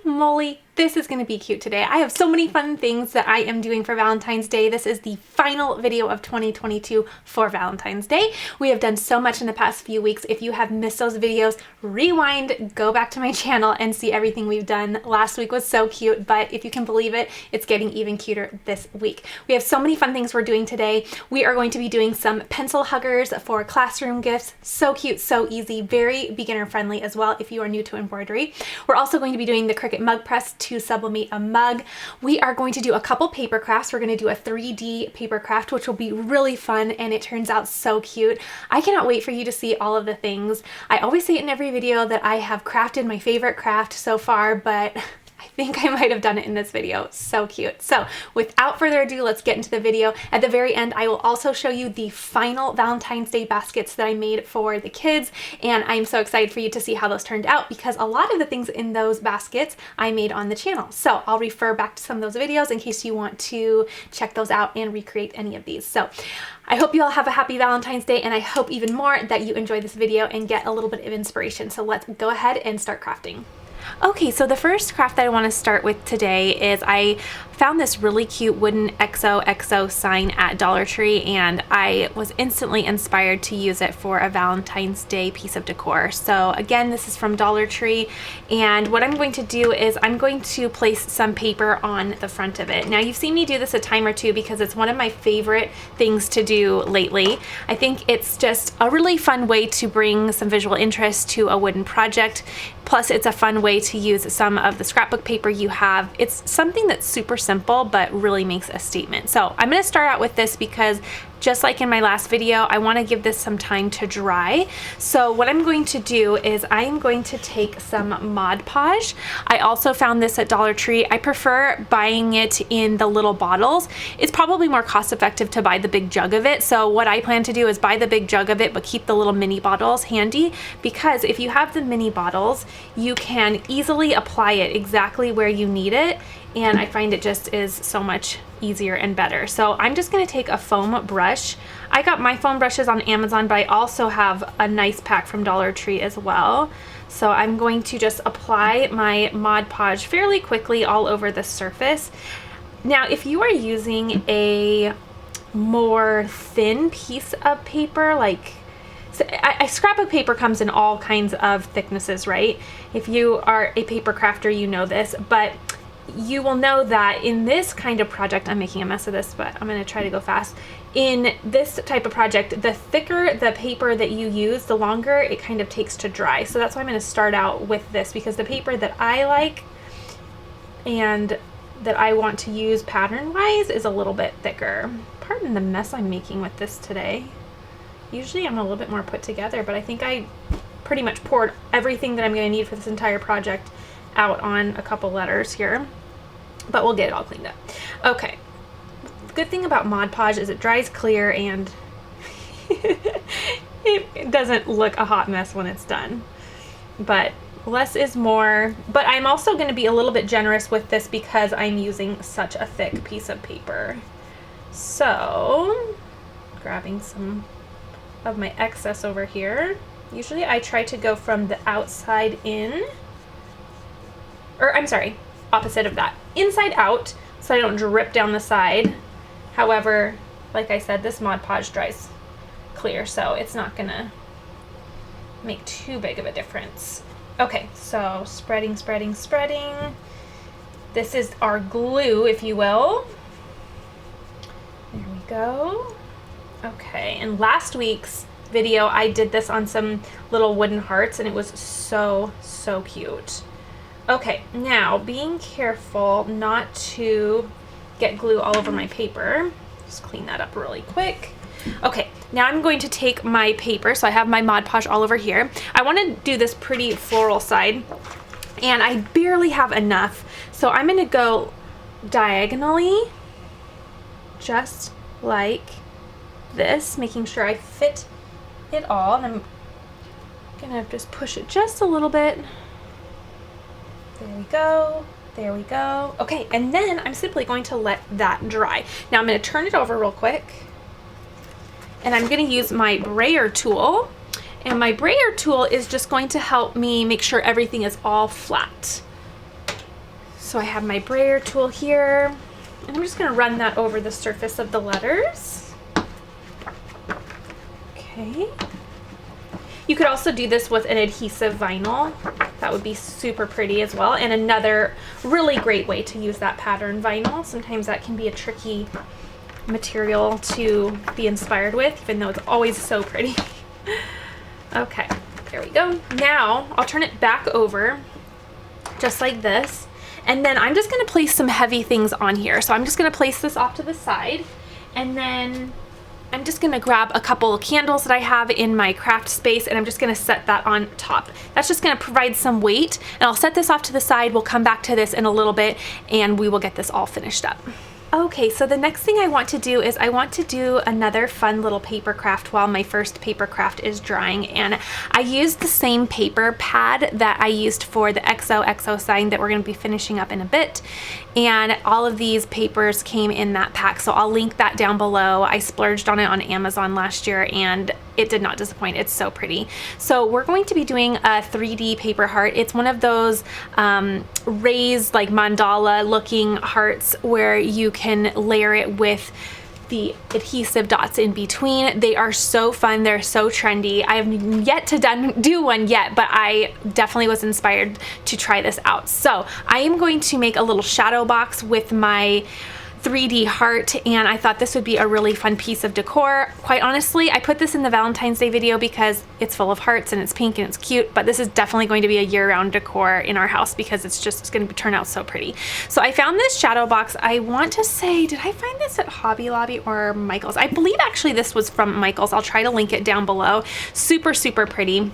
moly, this is going to be cute today. I have so many fun things that I am doing for Valentine's Day. This is the final video of 2022 for Valentine's Day. We have done so much in the past few weeks. If you have missed those videos, rewind, go back to my channel and see everything we've done. Last week was so cute, but if you can believe it, it's getting even cuter this week. We have so many fun things we're doing today. We are going to be doing some pencil huggers for classroom gifts. So cute, so easy, very beginner friendly as well if you are new to embroidery. We're also going to be doing the Cricut mug press to sublimate a mug. We are going to do a couple paper crafts. We're going to do a 3D paper craft, which will be really fun, and it turns out so cute. I cannot wait for you to see all of the things. I always say it in every video that I have crafted my favorite craft so far, but I think I might have done it in this video. So cute. So without further ado, let's get into the video. At the very end, I will also show you the final Valentine's Day baskets that I made for the kids. And I'm so excited for you to see how those turned out because a lot of the things in those baskets I made on the channel. So I'll refer back to some of those videos in case you want to check those out and recreate any of these. So I hope you all have a happy Valentine's Day, and I hope even more that you enjoy this video and get a little bit of inspiration. So let's go ahead and start crafting. Okay, so the first craft that I want to start with today is I found this really cute wooden XOXO sign at Dollar Tree, and I was instantly inspired to use it for a Valentine's Day piece of decor. So again, this is from Dollar Tree, and what I'm going to do is I'm going to place some paper on the front of it. Now, you've seen me do this a time or two because it's one of my favorite things to do lately. I think it's just a really fun way to bring some visual interest to a wooden project. Plus, it's a fun way to use some of the scrapbook paper you have. It's something that's super simple, but really makes a statement. So I'm going to start out with this because just like in my last video, I want to give this some time to dry. So what I'm going to do is I'm going to take some Mod Podge. I also found this at Dollar Tree. I prefer buying it in the little bottles. It's probably more cost effective to buy the big jug of it. So what I plan to do is buy the big jug of it, but keep the little mini bottles handy, because if you have the mini bottles, you can easily apply it exactly where you need it. And I find it just is so much easier and better. So I'm just going to take a foam brush. I got my foam brushes on Amazon, but I also have a nice pack from Dollar Tree as well. So I'm going to just apply my Mod Podge fairly quickly all over the surface. Now, if you are using a more thin piece of paper, like scrapbook paper comes in all kinds of thicknesses, right? If you are a paper crafter, you know this, but you will know that in this kind of project, I'm making a mess of this, but I'm going to try to go fast. In this type of project, the thicker the paper that you use, the longer it kind of takes to dry. So that's why I'm going to start out with this, because the paper that I like and that I want to use pattern-wise is a little bit thicker. Pardon the mess I'm making with this today. Usually I'm a little bit more put together, but I think I pretty much poured everything that I'm going to need for this entire project out on a couple letters here, but we'll get it all cleaned up. Okay, the good thing about Mod Podge is it dries clear and it doesn't look a hot mess when it's done, but less is more. But I'm also going to be a little bit generous with this because I'm using such a thick piece of paper. So grabbing some of my excess over here. Usually I try to go from the outside in, or I'm sorry, opposite of that, inside out, so I don't drip down the side. However, like I said, this Mod Podge dries clear, so it's not gonna make too big of a difference. Okay, so spreading, spreading, spreading. This is our glue, if you will. There we go. Okay, and last week's video, I did this on some little wooden hearts, and it was so, so cute. Okay, now being careful not to get glue all over my paper. Just clean that up really quick. Okay, now I'm going to take my paper, so I have my Mod Podge all over here. I want to do this pretty floral side, and I barely have enough, so I'm going to go diagonally, just like this, making sure I fit it all, and I'm going to just push it just a little bit. There we go. There we go. Okay, and then I'm simply going to let that dry. Now I'm going to turn it over real quick, and I'm going to use my brayer tool, and my brayer tool is just going to help me make sure everything is all flat. So I have my brayer tool here, and I'm just going to run that over the surface of the letters. Okay. You could also do this with an adhesive vinyl. That would be super pretty as well. And another really great way to use that pattern vinyl. Sometimes that can be a tricky material to be inspired with, even though it's always so pretty. Okay, there we go. Now I'll turn it back over just like this. And then I'm just gonna place some heavy things on here. So I'm just gonna place this off to the side, and then I'm just gonna grab a couple of candles that I have in my craft space, and I'm just gonna set that on top. That's just gonna provide some weight, and I'll set this off to the side. We'll come back to this in a little bit, and we will get this all finished up. Okay, so the next thing I want to do is I want to do another fun little paper craft while my first paper craft is drying, and I used the same paper pad that I used for the XOXO sign that we're going to be finishing up in a bit, and all of these papers came in that pack, so I'll link that down below. I splurged on it on Amazon last year, and it did not disappoint. It's so pretty. So we're going to be doing a 3D paper heart. It's one of those raised like mandala looking hearts where you can layer it with the adhesive dots in between. They are so fun. They're so trendy. I have yet to do one yet, but I definitely was inspired to try this out. So I am going to make a little shadow box with my 3D heart, and I thought this would be a really fun piece of decor. Quite honestly, I put this in the Valentine's Day video because it's full of hearts and it's pink and it's cute, but this is definitely going to be a year-round decor in our house because it's going to turn out so pretty. So I found this shadow box. I want to say, did I find this at Hobby Lobby or Michael's? I believe actually this was from Michael's. I'll try to link it down below. Super, super pretty.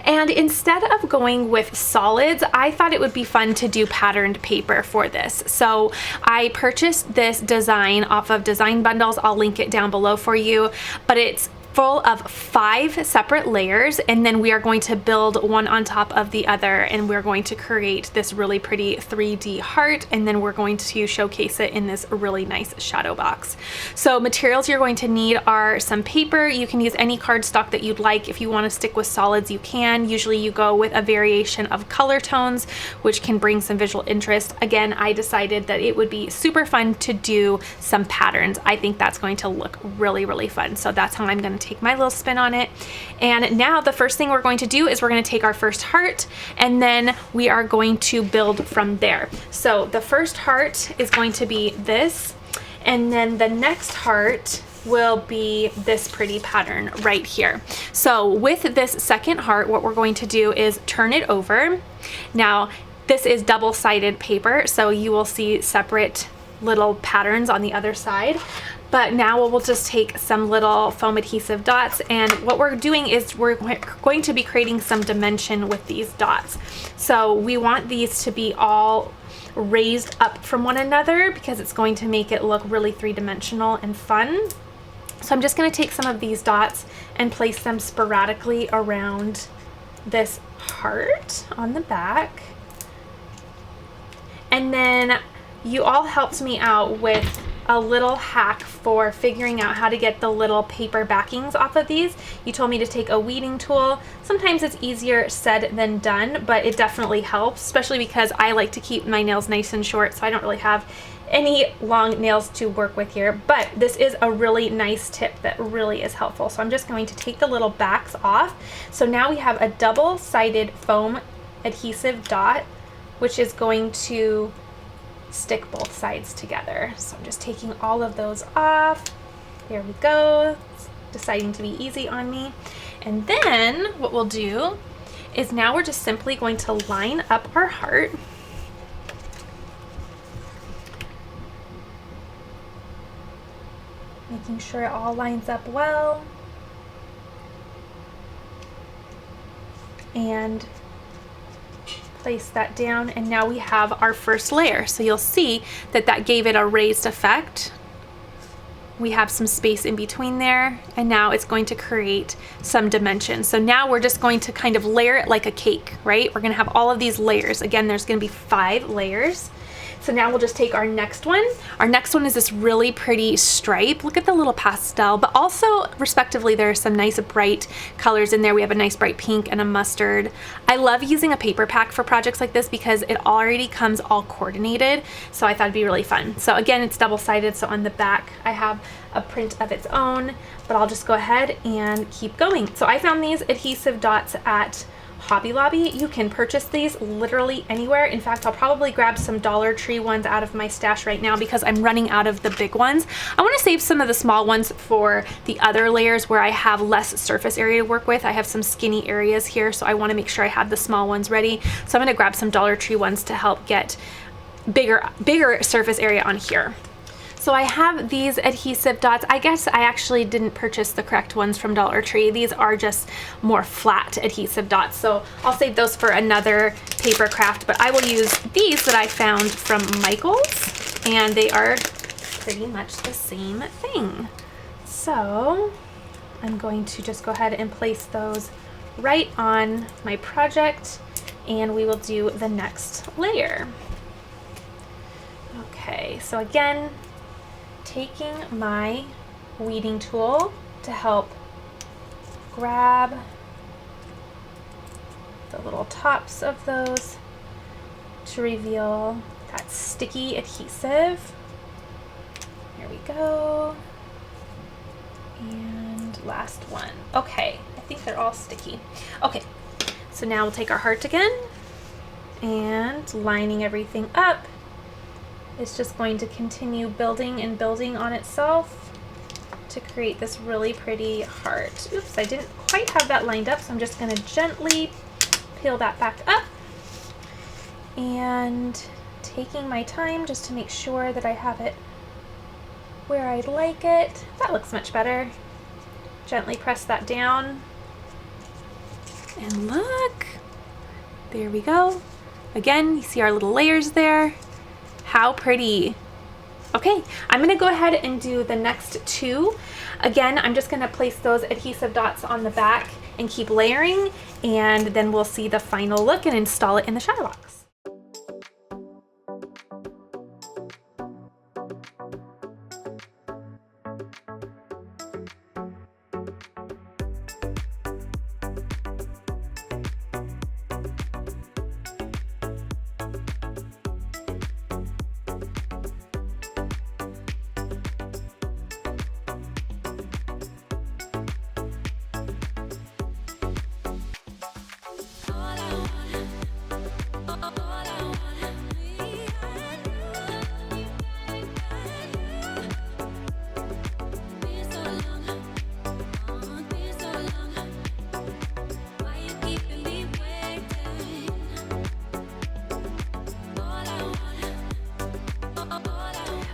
And instead of going with solids, I thought it would be fun to do patterned paper for this. So I purchased this design off of Design Bundles. I'll link it down below for you, but it's full of 5 separate layers, and then we are going to build one on top of the other, and we're going to create this really pretty 3D heart, and then we're going to showcase it in this really nice shadow box. So materials you're going to need are some paper. You can use any cardstock that you'd like. If you want to stick with solids, you can. Usually you go with a variation of color tones, which can bring some visual interest. Again, I decided that it would be super fun to do some patterns. I think that's going to look really, really fun. So that's how I'm going to take my little spin on it. And now the first thing we're going to do is we're going to take our first heart, and then we are going to build from there. So the first heart is going to be this, and then the next heart will be this pretty pattern right here. So with this second heart, what we're going to do is turn it over. Now this is double-sided paper, so you will see separate little patterns on the other side. But now we'll just take some little foam adhesive dots, and what we're doing is we're going to be creating some dimension with these dots. So we want these to be all raised up from one another because it's going to make it look really three-dimensional and fun. So I'm just going to take some of these dots and place them sporadically around this heart on the back. And then you all helped me out with a little hack for figuring out how to get the little paper backings off of these. You told me to take a weeding tool. Sometimes it's easier said than done, but it definitely helps, especially because I like to keep my nails nice and short, so I don't really have any long nails to work with here. But this is a really nice tip that really is helpful. So I'm just going to take the little backs off. So now we have a double-sided foam adhesive dot, which is going to stick both sides together. So I'm just taking all of those off. There we go. It's deciding to be easy on me. And then what we'll do is now we're just simply going to line up our heart. Making sure it all lines up well. And place that down, and now we have our first layer. So you'll see that that gave it a raised effect. We have some space in between there, and now it's going to create some dimension. So now we're just going to kind of layer it like a cake, right? We're gonna have all of these layers. Again, there's gonna be 5 layers. So now we'll just take our next one. Our next one is this really pretty stripe. Look at the little pastel, but also respectively, there are some nice bright colors in there. We have a nice bright pink and a mustard. I love using a paper pack for projects like this because it already comes all coordinated. So I thought it'd be really fun. So again, it's double-sided. So on the back, I have a print of its own, but I'll just go ahead and keep going. So I found these adhesive dots at Hobby Lobby. You can purchase these literally anywhere. In fact, I'll probably grab some Dollar Tree ones out of my stash right now because I'm running out of the big ones. I want to save some of the small ones for the other layers where I have less surface area to work with. I have some skinny areas here, so I want to make sure I have the small ones ready. So I'm going to grab some Dollar Tree ones to help get bigger surface area on here. So I have these adhesive dots. I guess I actually didn't purchase the correct ones from Dollar Tree. These are just more flat adhesive dots. So I'll save those for another paper craft, but I will use these that I found from Michael's, and they are pretty much the same thing. So I'm going to just go ahead and place those right on my project, and we will do the next layer. Okay, so again, taking my weeding tool to help grab the little tops of those to reveal that sticky adhesive. There we go. And last one. Okay, I think they're all sticky. Okay, so now we'll take our heart again, and lining everything up. It's just going to continue building and building on itself to create this really pretty heart. Oops, I didn't quite have that lined up, so I'm just going to gently peel that back up and taking my time just to make sure that I have it where I'd like it. That looks much better. Gently press that down. And look, there we go. Again, you see our little layers there. How pretty. Okay, I'm gonna go ahead and do the next two. Again, I'm just gonna place those adhesive dots on the back and keep layering, and then we'll see the final look and install it in the shadow box.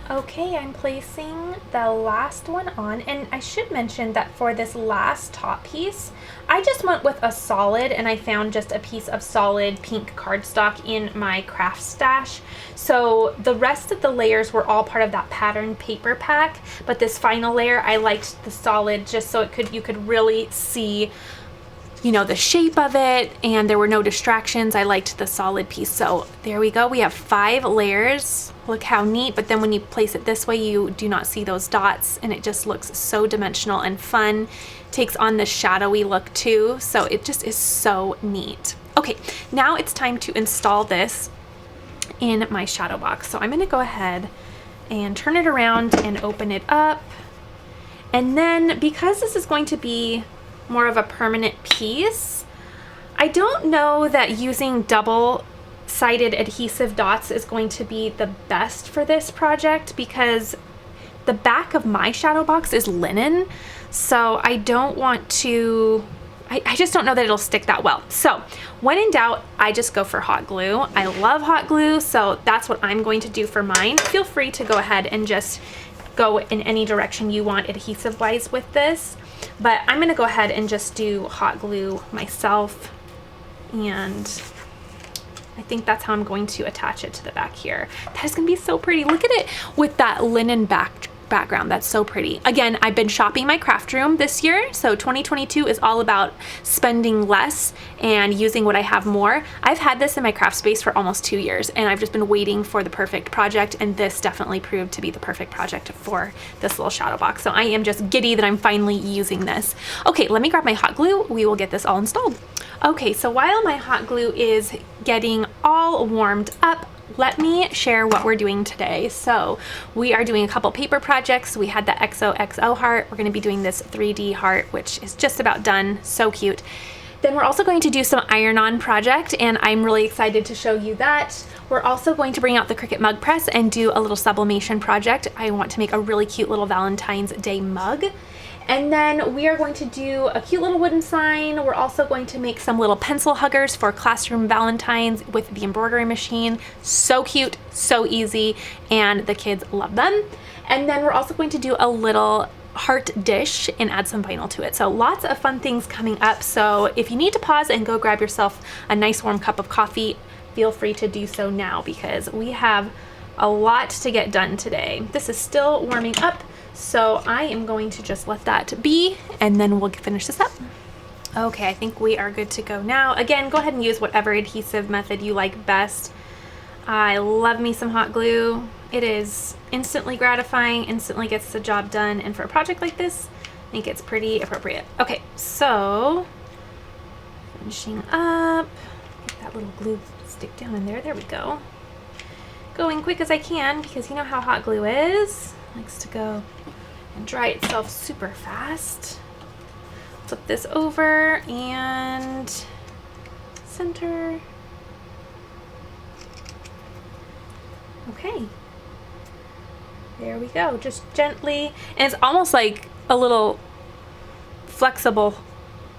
Okay, I'm placing the last one on, and I should mention that for this last top piece, I just went with a solid, and I found just a piece of solid pink cardstock in my craft stash. So the rest of the layers were all part of that pattern paper pack, but this final layer, I liked the solid just so you could really see, you know, the shape of it, and there were no distractions. I liked the solid piece. So there we go. We have 5 layers. Look how neat. But then when you place it this way, you do not see those dots, and it just looks so dimensional and fun. Takes on the shadowy look too. So it just is so neat. Okay, now it's time to install this in my shadow box. So I'm going to go ahead and turn it around and open it up. And then because this is going to be more of a permanent piece, I don't know that using double-sided adhesive dots is going to be the best for this project because the back of my shadow box is linen, so I don't want to, I just don't know that it'll stick that well. So when in doubt, I just go for hot glue. I love hot glue, so that's what I'm going to do for mine. Feel free to go ahead and just go in any direction you want adhesive-wise with this. But I'm gonna go ahead and just do hot glue myself, and I think that's how I'm going to attach it to the back here. That is gonna be so pretty. Look at it with that linen background. That's so pretty. Again, I've been shopping my craft room this year, so 2022 is all about spending less and using what I have more. I've had this in my craft space for almost 2 years, and I've just been waiting for the perfect project, and this definitely proved to be the perfect project for this little shadow box. So I am just giddy that I'm finally using this. Okay, let me grab my hot glue. We will get this all installed. Okay, so while my hot glue is getting all warmed up, let me share what we're doing today. So we are doing a couple paper projects. We had the XOXO heart. We're going to be doing this 3D heart, which is just about done. So cute. Then we're also going to do some iron-on project, and I'm really excited to show you that. We're also going to bring out the Cricut mug press and do a little sublimation project. I want to make a really cute little Valentine's Day mug. And then we are going to do a cute little wooden sign. We're also going to make some little pencil huggers for classroom Valentines with the embroidery machine. So cute, so easy, and the kids love them. And then we're also going to do a little heart dish and add some vinyl to it. So lots of fun things coming up. So if you need to pause and go grab yourself a nice warm cup of coffee, feel free to do so now because we have a lot to get done today. This is still warming up, so I am going to just let that be and then we'll finish this up. Okay, I think we are good to go now. Again, go ahead and use whatever adhesive method you like best. I love me some hot glue. It is instantly gratifying, instantly gets the job done, and for a project like this, I think it's pretty appropriate. Okay, so finishing up, get that little glue stick down in there. There we go. Going quick as I can because you know how hot glue is. It likes to go and dry itself super fast. Flip this over and center. Okay. There we go, just gently, and it's almost like a little flexible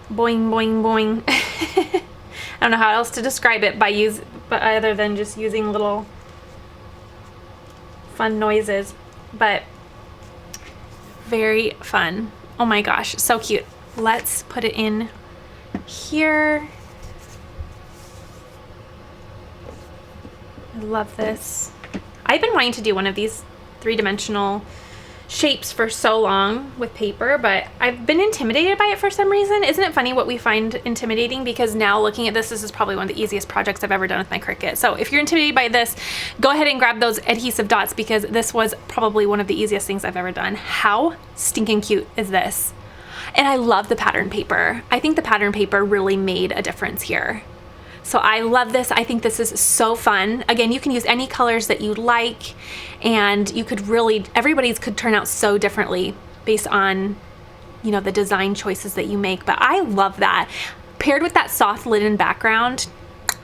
boing, boing, boing. I don't know how else to describe it but other than just using little fun noises, but very fun. Oh my gosh, so cute. Let's put it in here. I love this. I've been wanting to do one of these three-dimensional shapes for so long with paper, but I've been intimidated by it for some reason. Isn't it funny what we find intimidating? Because now looking at this is probably one of the easiest projects I've ever done with my Cricut. So if you're intimidated by this, go ahead and grab those adhesive dots because this was probably one of the easiest things I've ever done. How stinking cute is this? And I love the pattern paper. I think the pattern paper really made a difference here. So I love this. I think this is so fun. Again, you can use any colors that you like, and you could really, everybody's could turn out so differently based on, you know, the design choices that you make. But I love that. Paired with that soft linen background,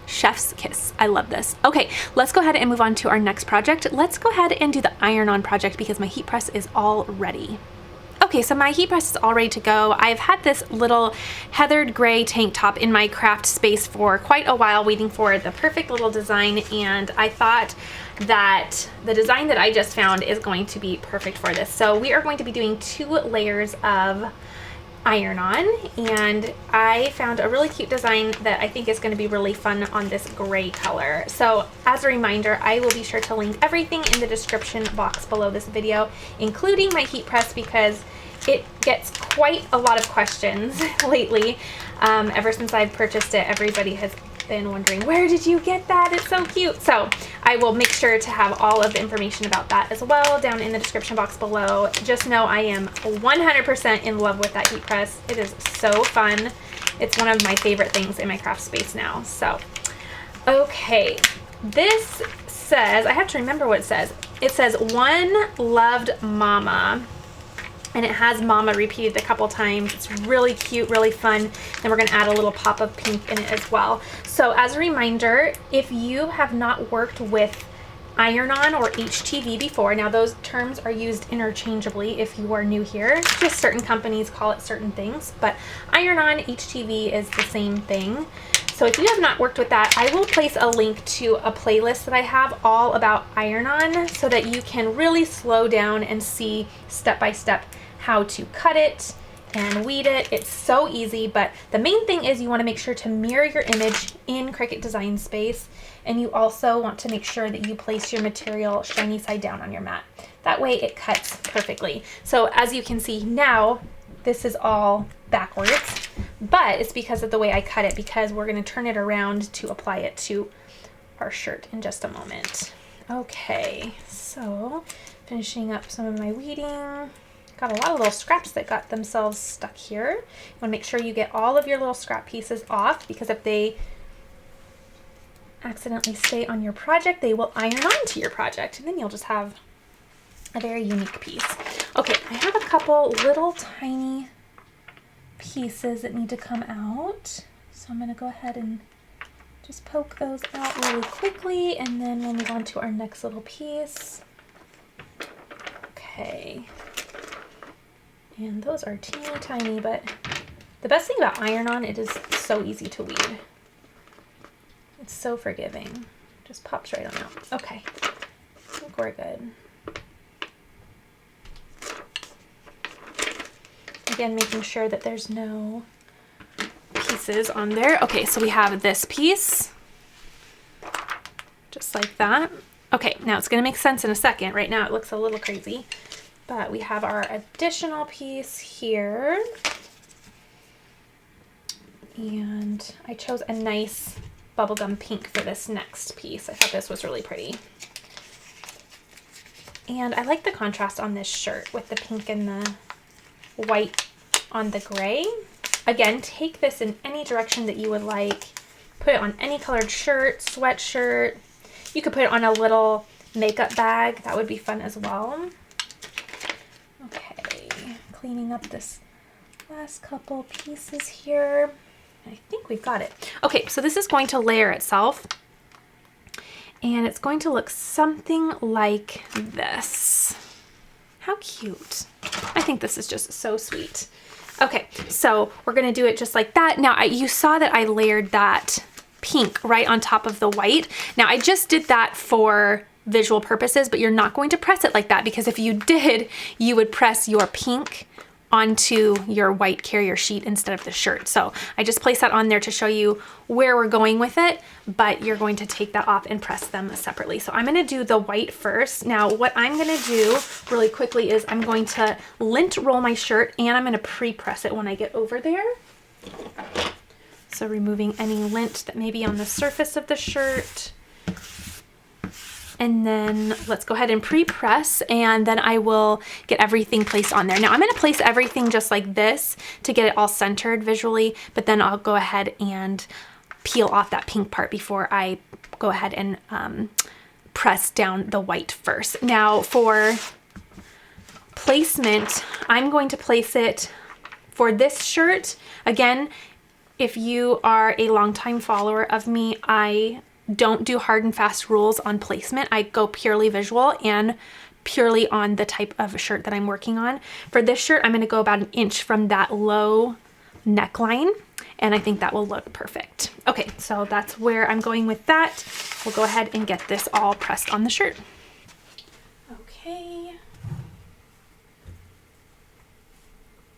chef's kiss. I love this. Okay, let's go ahead and move on to our next project. Let's go ahead and do the iron-on project because my heat press is all ready. Okay, so my heat press is all ready to go. I've had this little heathered gray tank top in my craft space for quite a while waiting for the perfect little design, and I thought that the design that I just found is going to be perfect for this. So we are going to be doing 2 layers of iron-on, and I found a really cute design that I think is going to be really fun on this gray color. So as a reminder, I will be sure to link everything in the description box below this video, including my heat press, because it gets quite a lot of questions lately. Ever since I've purchased it, everybody has been wondering, where did you get that? It's so cute. So I will make sure to have all of the information about that as well down in the description box below. Just know I am 100% in love with that heat press. It is so fun. It's one of my favorite things in my craft space now. So, okay, this says, I have to remember what it says. It says, "One loved mama." And it has mama repeated a couple times. It's really cute, really fun. Then we're gonna add a little pop of pink in it as well. So as a reminder, if you have not worked with iron-on or HTV before, now those terms are used interchangeably if you are new here. Just certain companies call it certain things, but iron-on, HTV is the same thing. So if you have not worked with that, I will place a link to a playlist that I have all about iron-on so that you can really slow down and see step by step how to cut it and weed it. It's so easy, but the main thing is you want to make sure to mirror your image in Cricut Design Space, and you also want to make sure that you place your material shiny side down on your mat. That way it cuts perfectly. So as you can see now, this is all backwards, but it's because of the way I cut it, because we're going to turn it around to apply it to our shirt in just a moment. Okay, so finishing up some of my weeding. Got a lot of little scraps that got themselves stuck here. You want to make sure you get all of your little scrap pieces off, because if they accidentally stay on your project, they will iron on to your project, and then you'll just have a very unique piece. Okay, I have a couple little tiny pieces that need to come out. So I'm going to go ahead and just poke those out really quickly, and then we'll move on to our next little piece. Okay. And those are teeny tiny, but the best thing about iron-on, it is so easy to weed. It's so forgiving. Just pops right on out. Okay, I think we're good. Again, making sure that there's no pieces on there. Okay, so we have this piece, just like that. Okay, now it's gonna make sense in a second. Right now it looks a little crazy. But we have our additional piece here. And I chose a nice bubblegum pink for this next piece. I thought this was really pretty. And I like the contrast on this shirt with the pink and the white on the gray. Again, take this in any direction that you would like. Put it on any colored shirt, sweatshirt. You could put it on a little makeup bag. That would be fun as well. Okay, cleaning up this last couple pieces here. I think we've got it. Okay, so this is going to layer itself, and it's going to look something like this. How cute. I think this is just so sweet. Okay, so we're gonna do it just like that. Now, you saw that I layered that pink right on top of the white. Now, I just did that for visual purposes, but you're not going to press it like that, because if you did, you would press your pink onto your white carrier sheet instead of the shirt. So I just placed that on there to show you where we're going with it, but you're going to take that off and press them separately. So I'm going to do the white first. Now what I'm going to do really quickly is I'm going to lint roll my shirt, and I'm going to pre-press it when I get over there. So removing any lint that may be on the surface of the shirt. And then let's go ahead and pre-press, and then I will get everything placed on there. Now I'm going to place everything just like this to get it all centered visually, but then I'll go ahead and peel off that pink part before I go ahead and press down the white first. Now for placement, I'm going to place it for this shirt. Again, if you are a longtime follower of me, I don't do hard and fast rules on placement. I go purely visual and purely on the type of shirt that I'm working on. For this shirt, I'm going to go about 1 inch from that low neckline, and I think that will look perfect. Okay, so that's where I'm going with that. We'll go ahead and get this all pressed on the shirt. Okay.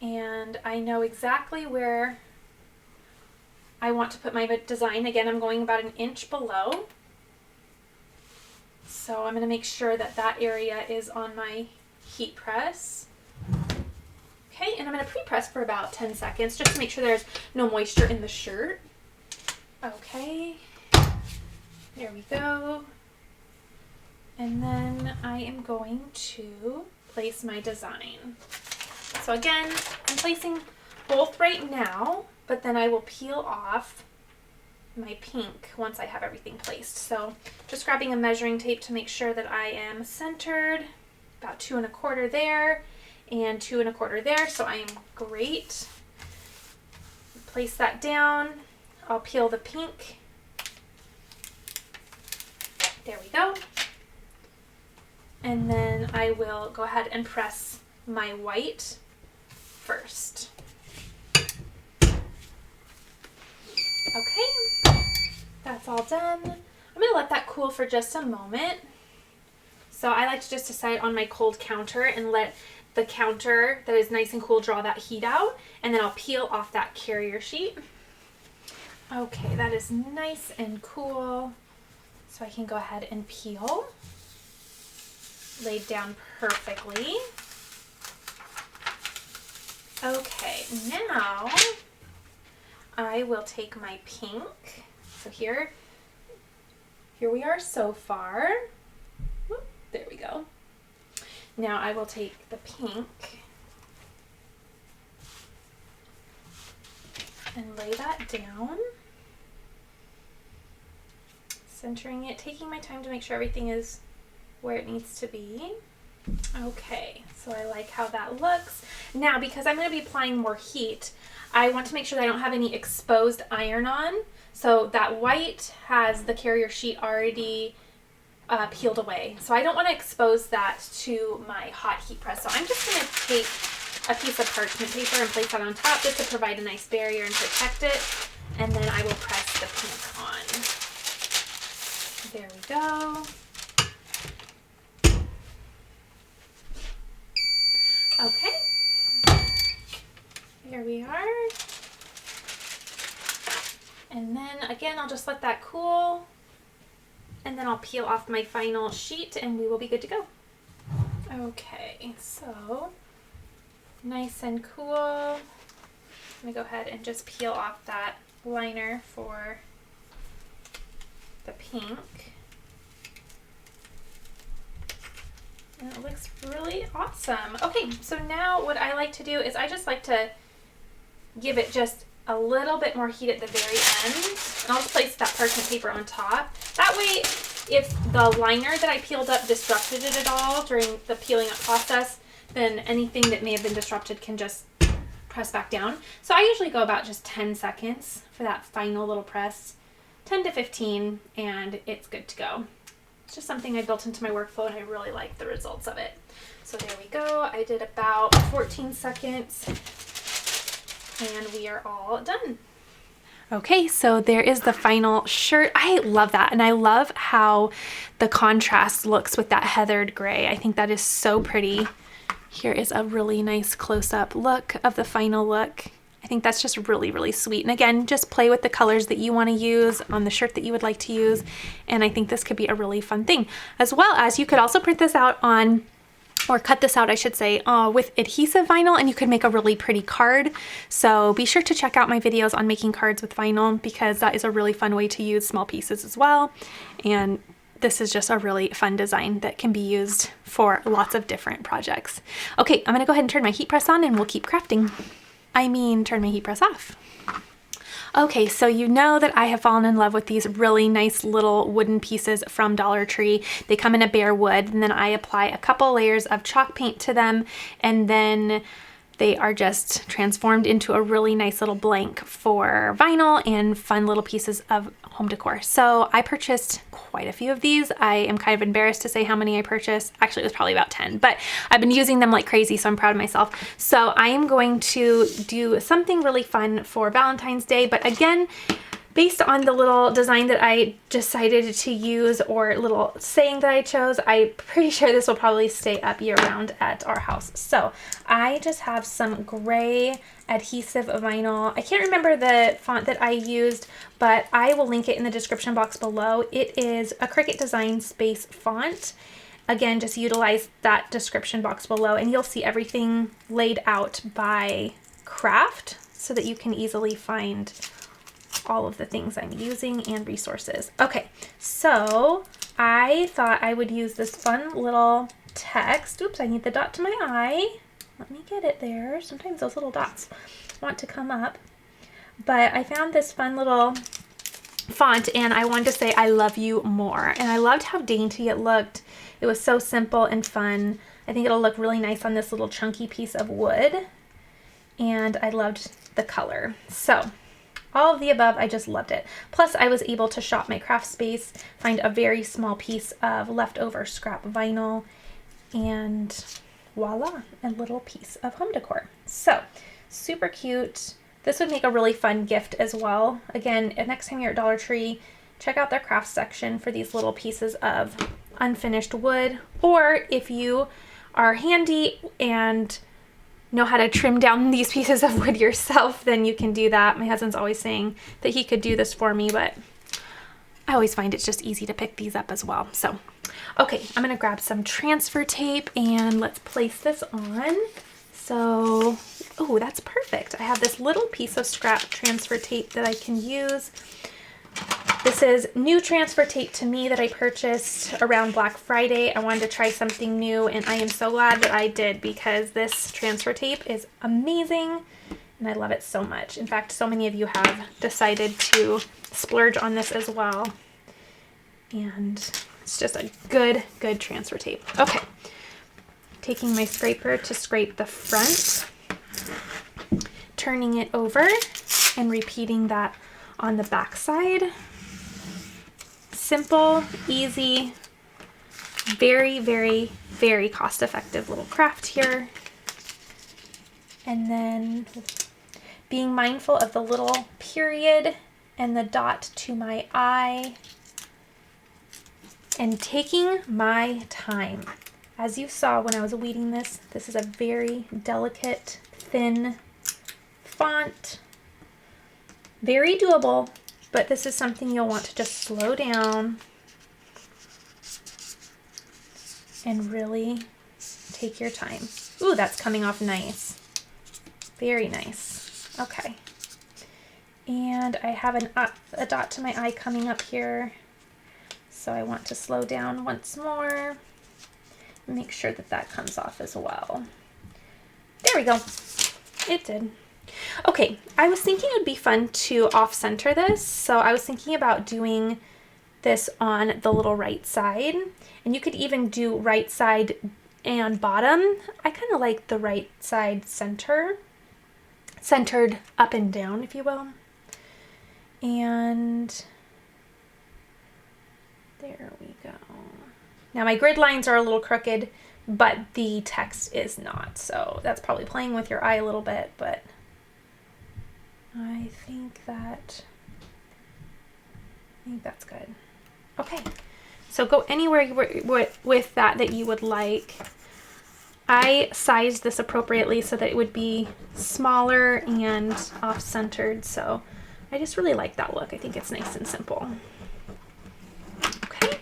And I know exactly where I want to put my design. Again, I'm going about 1 inch below. So I'm going to make sure that that area is on my heat press. Okay, and I'm going to pre-press for about 10 seconds just to make sure there's no moisture in the shirt. Okay, there we go. And then I am going to place my design. So again, I'm placing both right now, but then I will peel off my pink once I have everything placed. So just grabbing a measuring tape to make sure that I am centered, about 2 1/4 there and 2 1/4 there. So I am great. Place that down. I'll peel the pink. There we go. And then I will go ahead and press my white first. Okay, that's all done. I'm gonna let that cool for just a moment. So I like to just set it on my cold counter and let the counter that is nice and cool, draw that heat out, and then I'll peel off that carrier sheet. Okay, that is nice and cool. So I can go ahead and peel. Laid down perfectly. Okay, now I will take my pink. So here we are so far. Whoop, there we go. Now I will take the pink and lay that down. Centering it, taking my time to make sure everything is where it needs to be. Okay, so I like how that looks. Now, because I'm going to be applying more heat, I want to make sure that I don't have any exposed iron on. So that white has the carrier sheet already peeled away. So I don't want to expose that to my hot heat press. So I'm just going to take a piece of parchment paper and place that on top just to provide a nice barrier and protect it. And then I will press the pink on. There we go. Okay, there we are. And then again, I'll just let that cool, and then I'll peel off my final sheet and we will be good to go. Okay, so nice and cool. I'm gonna go ahead and just peel off that liner for the pink. And it looks really awesome. Okay, so now what I like to do is I just like to give it just a little bit more heat at the very end. And I'll just place that parchment paper on top. That way, if the liner that I peeled up disrupted it at all during the peeling up process, then anything that may have been disrupted can just press back down. So I usually go about just 10 seconds for that final little press. 10 to 15, and it's good to go. It's just something I built into my workflow and I really like the results of it. So there we go. I did about 14 seconds and we are all done. Okay, so there is the final shirt. I love that, and I love how the contrast looks with that heathered gray. I think that is so pretty. Here is a really nice close-up look of the final look. I think that's just really, really sweet. And again, just play with the colors that you want to use on the shirt that you would like to use. And I think this could be a really fun thing. As well as you could also print this out on, or cut this out, I should say, with adhesive vinyl, and you could make a really pretty card. So be sure to check out my videos on making cards with vinyl, because that is a really fun way to use small pieces as well. And this is just a really fun design that can be used for lots of different projects. Okay, I'm gonna go ahead and turn my heat press on and we'll keep crafting. Turn my heat press off. Okay, so you know that I have fallen in love with these really nice little wooden pieces from Dollar Tree. They come in a bare wood, and then I apply a couple layers of chalk paint to them, and then they are just transformed into a really nice little blank for vinyl and fun little pieces of home decor. So I purchased quite a few of these. I am kind of embarrassed to say how many I purchased. Actually, it was probably about 10, but I've been using them like crazy, so I'm proud of myself. So I am going to do something really fun for Valentine's Day, but again, based on the little design that I decided to use, or little saying that I chose, I'm pretty sure this will probably stay up year round at our house. So I just have some gray adhesive vinyl. I can't remember the font that I used, but I will link it in the description box below. It is a Cricut Design Space font. Again, just utilize that description box below and you'll see everything laid out by craft so that you can easily find all of the things I'm using and resources. Okay, so I thought I would use this fun little text. Oops, I need the dot to my eye. Let me get it there. Sometimes those little dots want to come up. But I found this fun little font and I wanted to say I love you more. And I loved how dainty it looked. It was so simple and fun. I think it'll look really nice on this little chunky piece of wood. And I loved the color. So all of the above, I just loved it. Plus, I was able to shop my craft space, find a very small piece of leftover scrap vinyl, and voila, a little piece of home decor. So, super cute. This would make a really fun gift as well. Again, next time you're at Dollar Tree, check out their craft section for these little pieces of unfinished wood. Or if you are handy and know how to trim down these pieces of wood yourself, then you can do that. My husband's always saying that he could do this for me, but I always find it's just easy to pick these up as well. So, okay, I'm gonna grab some transfer tape and let's place this on. So, oh, that's perfect. I have this little piece of scrap transfer tape that I can use. This is new transfer tape to me that I purchased around Black Friday. I wanted to try something new and I am so glad that I did because this transfer tape is amazing and I love it so much. In fact, so many of you have decided to splurge on this as well. And it's just a good transfer tape. Okay, taking my scraper to scrape the front, turning it over and repeating that on the back side. Simple, easy, very cost-effective little craft here. And then being mindful of the little period and the dot to my eye and taking my time. As you saw when I was weeding this, this is a very delicate, thin font. Very doable, but this is something you'll want to just slow down and really take your time. Ooh, that's coming off nice. Very nice. Okay. And I have a dot to my eye coming up here. So I want to slow down once more. Make sure that that comes off as well. There we go. It did. Okay, I was thinking it would be fun to off-center this, so I was thinking about doing this on the little right side, and you could even do right side and bottom. I kind of like the right side centered up and down, if you will. And there we go. Now my grid lines are a little crooked, but the text is not, so that's probably playing with your eye a little bit, but I think that's good. Okay, so go anywhere with that you would like. I sized this appropriately so that it would be smaller and off-centered, so I just really like that look. I think it's nice and simple. Okay,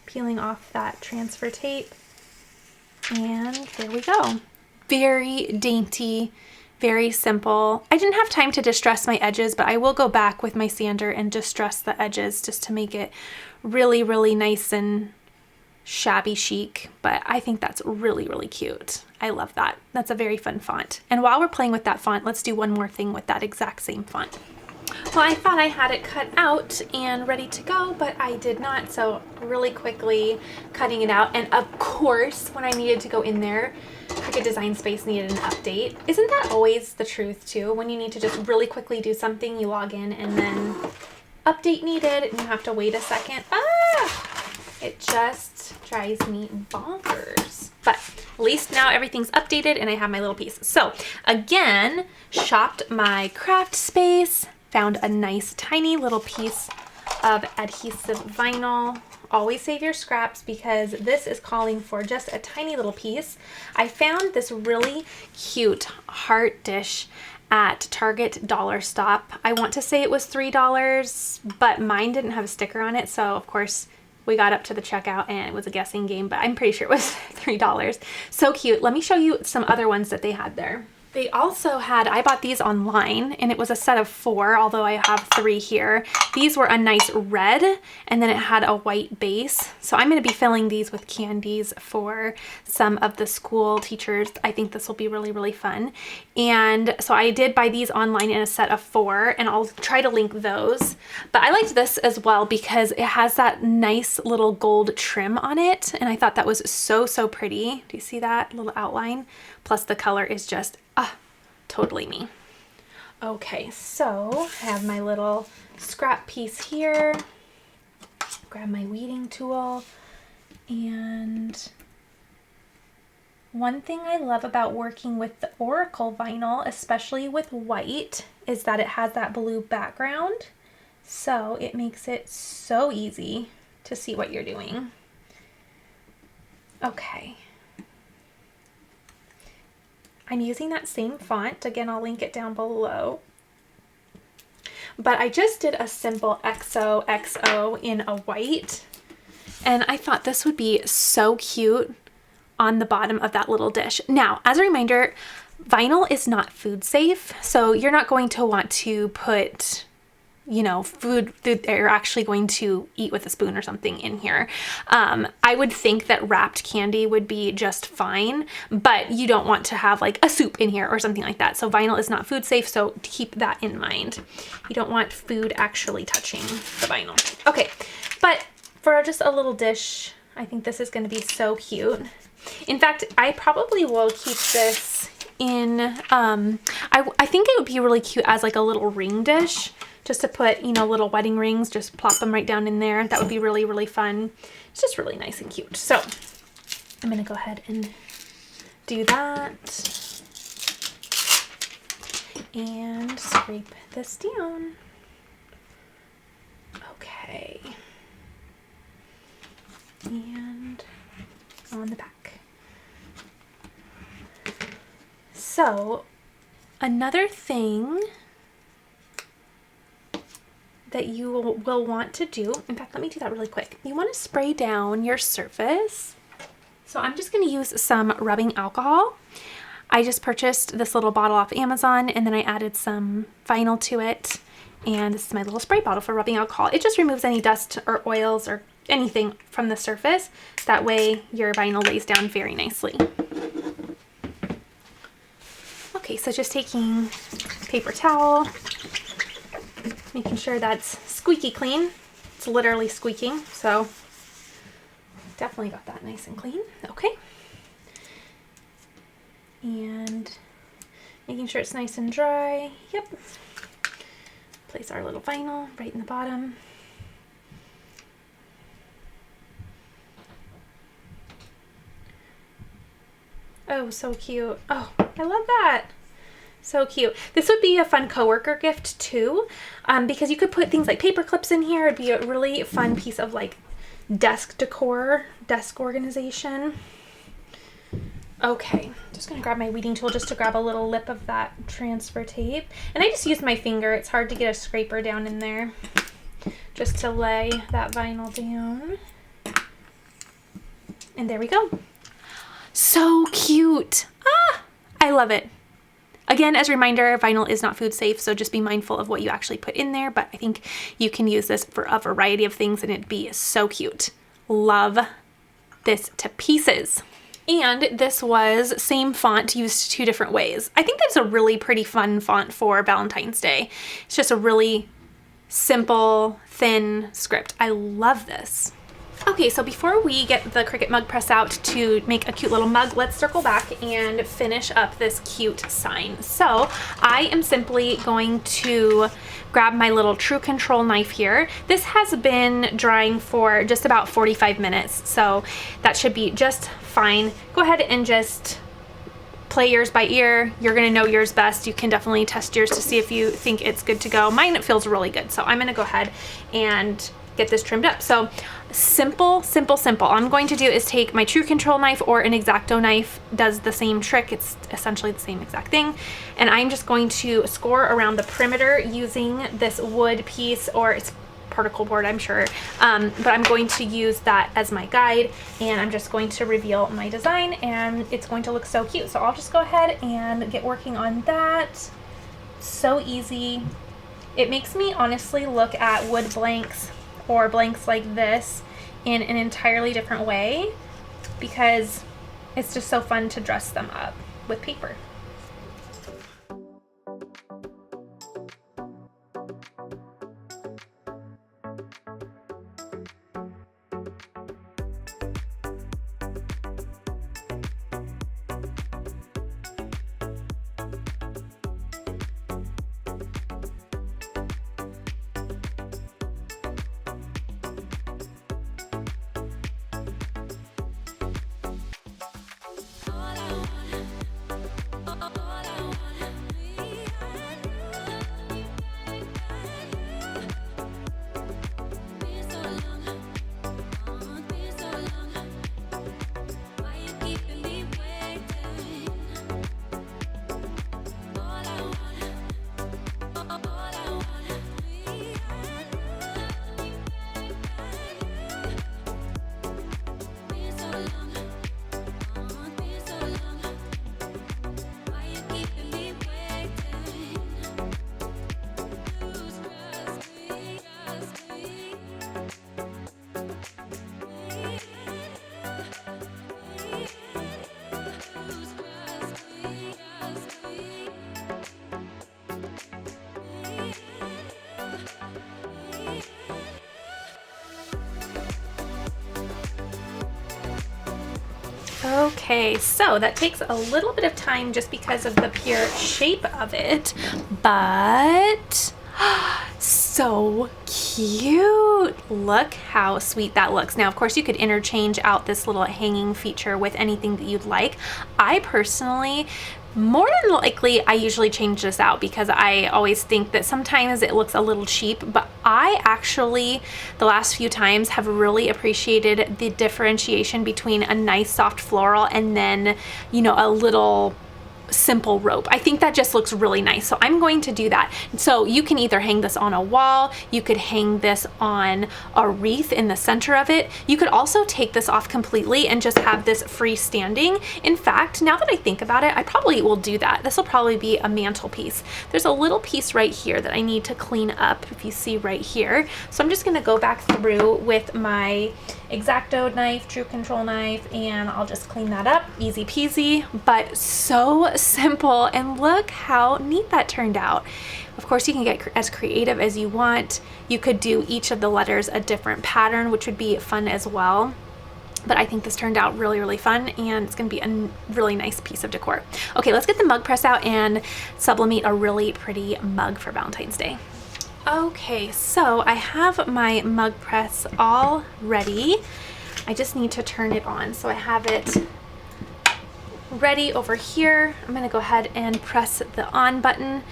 peeling off that transfer tape, and there we go. Very dainty, very simple. I didn't have time to distress my edges, but I will go back with my sander and distress the edges just to make it really nice and shabby chic. But I think that's really cute. I love that. That's a very fun font. And while we're playing with that font, let's do one more thing with that exact same font. Well, I thought I had it cut out and ready to go, but I did not. So really quickly cutting it out. And of course, when I needed to go in there, Cricut Design Space needed an update. Isn't that always the truth too? When you need to just really quickly do something, you log in and then update needed and you have to wait a second. It just drives me bonkers. But at least now everything's updated and I have my little piece. So again, shopped my craft space, found a nice tiny little piece of adhesive vinyl. Always save your scraps because this is calling for just a tiny little piece. I found this really cute heart dish at Target Dollar Stop. I want to say it was $3, but mine didn't have a sticker on it, so of course we got up to the checkout and it was a guessing game, but I'm pretty sure it was $3. So cute. Let me show you some other ones that they had there. They also had, I bought these online and it was a set of 4, although I have 3 here. These were a nice red and then it had a white base. So I'm going to be filling these with candies for some of the school teachers. I think this will be really fun. And so I did buy these online in a set of 4 and I'll try to link those. But I liked this as well because it has that nice little gold trim on it. And I thought that was so pretty. Do you see that little outline? Plus the color is just totally me. Okay, so I have my little scrap piece here. Grab my weeding tool. And one thing I love about working with the Oracle vinyl, especially with white, is that it has that blue background. So it makes it so easy to see what you're doing. Okay. I'm using that same font. Again, I'll link it down below. But I just did a simple XOXO in a white. And I thought this would be so cute on the bottom of that little dish. Now, as a reminder, vinyl is not food safe. So you're not going to want to put, you know, food that you're actually going to eat with a spoon or something in here. I would think that wrapped candy would be just fine, but you don't want to have like a soup in here or something like that. So vinyl is not food safe, so keep that in mind. You don't want food actually touching the vinyl. Okay, but for just a little dish, I think this is going to be so cute. In fact, I probably will keep this in, I think it would be really cute as like a little ring dish. Just to put, you know, little wedding rings, just plop them right down in there. That would be really, really fun. It's just really nice and cute. So I'm going to go ahead and do that. And scrape this down. Okay. And on the back. So another thing that you will want to do, in fact, let me do that really quick. You want to spray down your surface. So I'm just going to use some rubbing alcohol. I just purchased this little bottle off Amazon, and then I added some vinyl to it. And this is my little spray bottle for rubbing alcohol. It just removes any dust or oils or anything from the surface. That way your vinyl lays down very nicely. Okay, so just taking paper towel, making sure that's squeaky clean. It's literally squeaking, so definitely got that nice and clean. Okay. And making sure it's nice and dry. Yep. Place our little vinyl right in the bottom. Oh, so cute. Oh, I love that. So cute. This would be a fun coworker gift too, because you could put things like paper clips in here. It'd be a really fun piece of like desk decor, desk organization. Okay, just gonna grab my weeding tool just to grab a little lip of that transfer tape. And I just used my finger. It's hard to get a scraper down in there just to lay that vinyl down. And there we go. So cute. Ah, I love it. Again, as a reminder, vinyl is not food safe, so just be mindful of what you actually put in there, but I think you can use this for a variety of things and it'd be so cute. Love this to pieces. And this was same font used 2 different ways. I think that's a really pretty fun font for Valentine's Day. It's just a really simple, thin script. I love this. Okay, so before we get the Cricut mug press out to make a cute little mug, let's circle back and finish up this cute sign. So I am simply going to grab my little True Control knife here. This has been drying for just about 45 minutes, so that should be just fine. Go ahead and just play yours by ear. You're gonna know yours best. You can definitely test yours to see if you think it's good to go. Mine, it feels really good, so I'm gonna go ahead and get this trimmed up. So simple, simple, simple. All I'm going to do is take my True Control knife, or an X-Acto knife does the same trick. It's essentially the same exact thing. And I'm just going to score around the perimeter using this wood piece, or it's particle board, I'm sure. But I'm going to use that as my guide, and I'm just going to reveal my design, and it's going to look so cute. So I'll just go ahead and get working on that. So easy. It makes me honestly look at wood blanks or blanks like this in an entirely different way, because it's just so fun to dress them up with paper. Okay, so that takes a little bit of time just because of the pure shape of it, but so cute. Look how sweet that looks. Now, of course, you could interchange out this little hanging feature with anything that you'd like. I personally, more than likely, I usually change this out because I always think that sometimes it looks a little cheap, but I actually, the last few times, have really appreciated the differentiation between a nice soft floral and then, you know, a little simple rope. I think that just looks really nice. So I'm going to do that. So you can either hang this on a wall, you could hang this on a wreath in the center of it. You could also take this off completely and just have this freestanding. In fact, now that I think about it, I probably will do that. This will probably be a mantelpiece. There's a little piece right here that I need to clean up, if you see right here. So I'm just going to go back through with my X-Acto knife, True Control knife, and I'll just clean that up. Easy peasy, but so simple, and look how neat that turned out. Of course, you can get as creative as you want. You could do each of the letters a different pattern, which would be fun as well. But I think this turned out really, really fun, and it's going to be a really nice piece of decor. Okay, let's get the mug press out and sublimate a really pretty mug for Valentine's Day. Okay, so I have my mug press all ready. I just need to turn it on. So I have it ready over here. I'm going to go ahead and press the on button.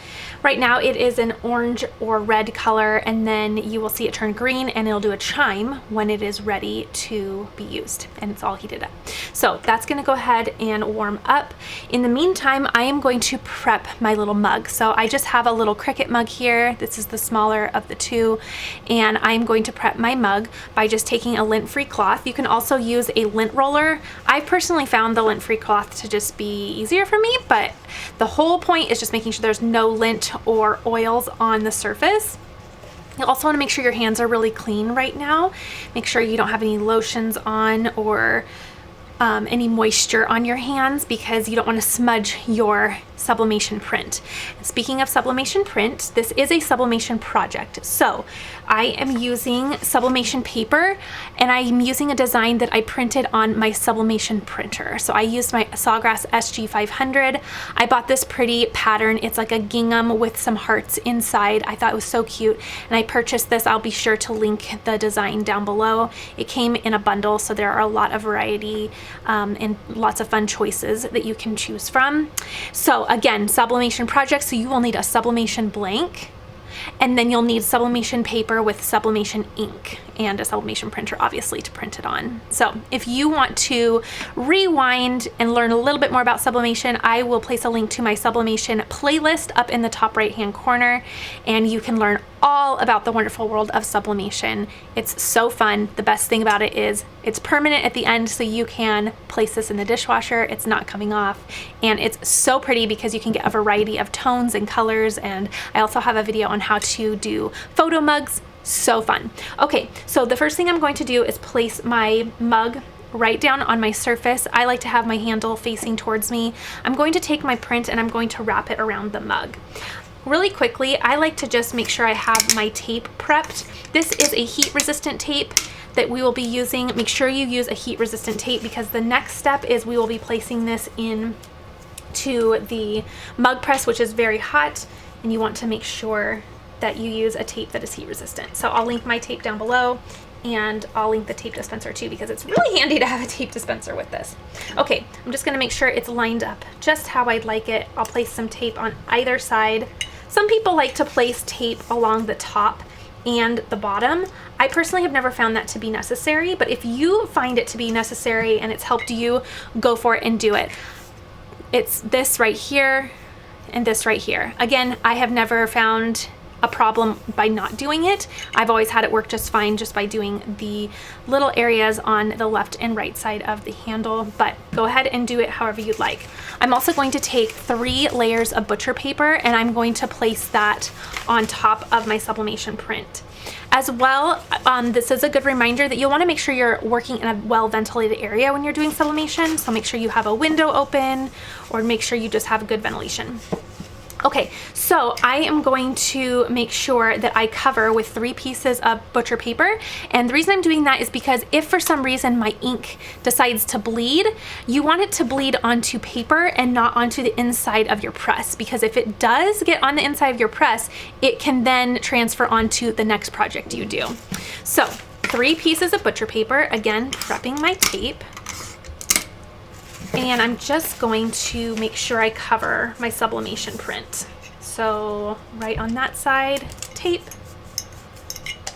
Right now it is an orange or red color, and then you will see it turn green and it'll do a chime when it is ready to be used, and it's all heated up. So that's going to go ahead and warm up. In the meantime, I am going to prep my little mug. So I just have a little Cricut mug here. This is the smaller of the two, and I'm going to prep my mug by just taking a lint-free cloth. You can also use a lint roller. I personally found the lint-free cloth to just be easier for me, but the whole point is just making sure there's no lint or oils on the surface. You'll also want to make sure your hands are really clean right now. Make sure you don't have any lotions on or any moisture on your hands, because you don't want to smudge your sublimation print. Speaking of sublimation print, this is a sublimation project. So I am using sublimation paper, and I'm using a design that I printed on my sublimation printer. So I used my Sawgrass SG500. I bought this pretty pattern. It's like a gingham with some hearts inside. I thought it was so cute, and I purchased this. I'll be sure to link the design down below. It came in a bundle, so there are a lot of variety and lots of fun choices that you can choose from. So again, sublimation project, so you will need a sublimation blank, and then you'll need sublimation paper with sublimation ink and a sublimation printer, obviously, to print it on. So if you want to rewind and learn a little bit more about sublimation, I will place a link to my sublimation playlist up in the top right hand corner, and you can learn all about the wonderful world of sublimation. It's so fun. The best thing about it is it's permanent at the end, so you can place this in the dishwasher. It's not coming off, and it's so pretty because you can get a variety of tones and colors. And I also have a video on how to do photo mugs. So fun. Okay, so the first thing I'm going to do is place my mug right down on my surface. I like to have my handle facing towards me. I'm going to take my print and I'm going to wrap it around the mug. Really quickly, I like to just make sure I have my tape prepped. This is a heat resistant tape that we will be using. Make sure you use a heat resistant tape, because the next step is we will be placing this in to the mug press, which is very hot, and you want to make sure that you use a tape that is heat resistant. So I'll link my tape down below, and I'll link the tape dispenser too, because it's really handy to have a tape dispenser with this. Okay, I'm just gonna make sure it's lined up just how I'd like it. I'll place some tape on either side. Some people like to place tape along the top and the bottom. I personally have never found that to be necessary, but if you find it to be necessary and it's helped you, go for it and do it. It's this right here and this right here. Again, I have never found a problem by not doing it. I've always had it work just fine just by doing the little areas on the left and right side of the handle, but go ahead and do it however you'd like. I'm also going to take 3 layers of butcher paper, and I'm going to place that on top of my sublimation print. As well, this is a good reminder that you'll want to make sure you're working in a well-ventilated area when you're doing sublimation, so make sure you have a window open, or make sure you just have good ventilation. Okay, so I am going to make sure that I cover with 3 pieces of butcher paper, and the reason I'm doing that is because if for some reason my ink decides to bleed, you want it to bleed onto paper and not onto the inside of your press, because if it does get on the inside of your press, it can then transfer onto the next project you do. So 3 pieces of butcher paper, again prepping my tape. And I'm just going to make sure I cover my sublimation print. So right on that side, tape,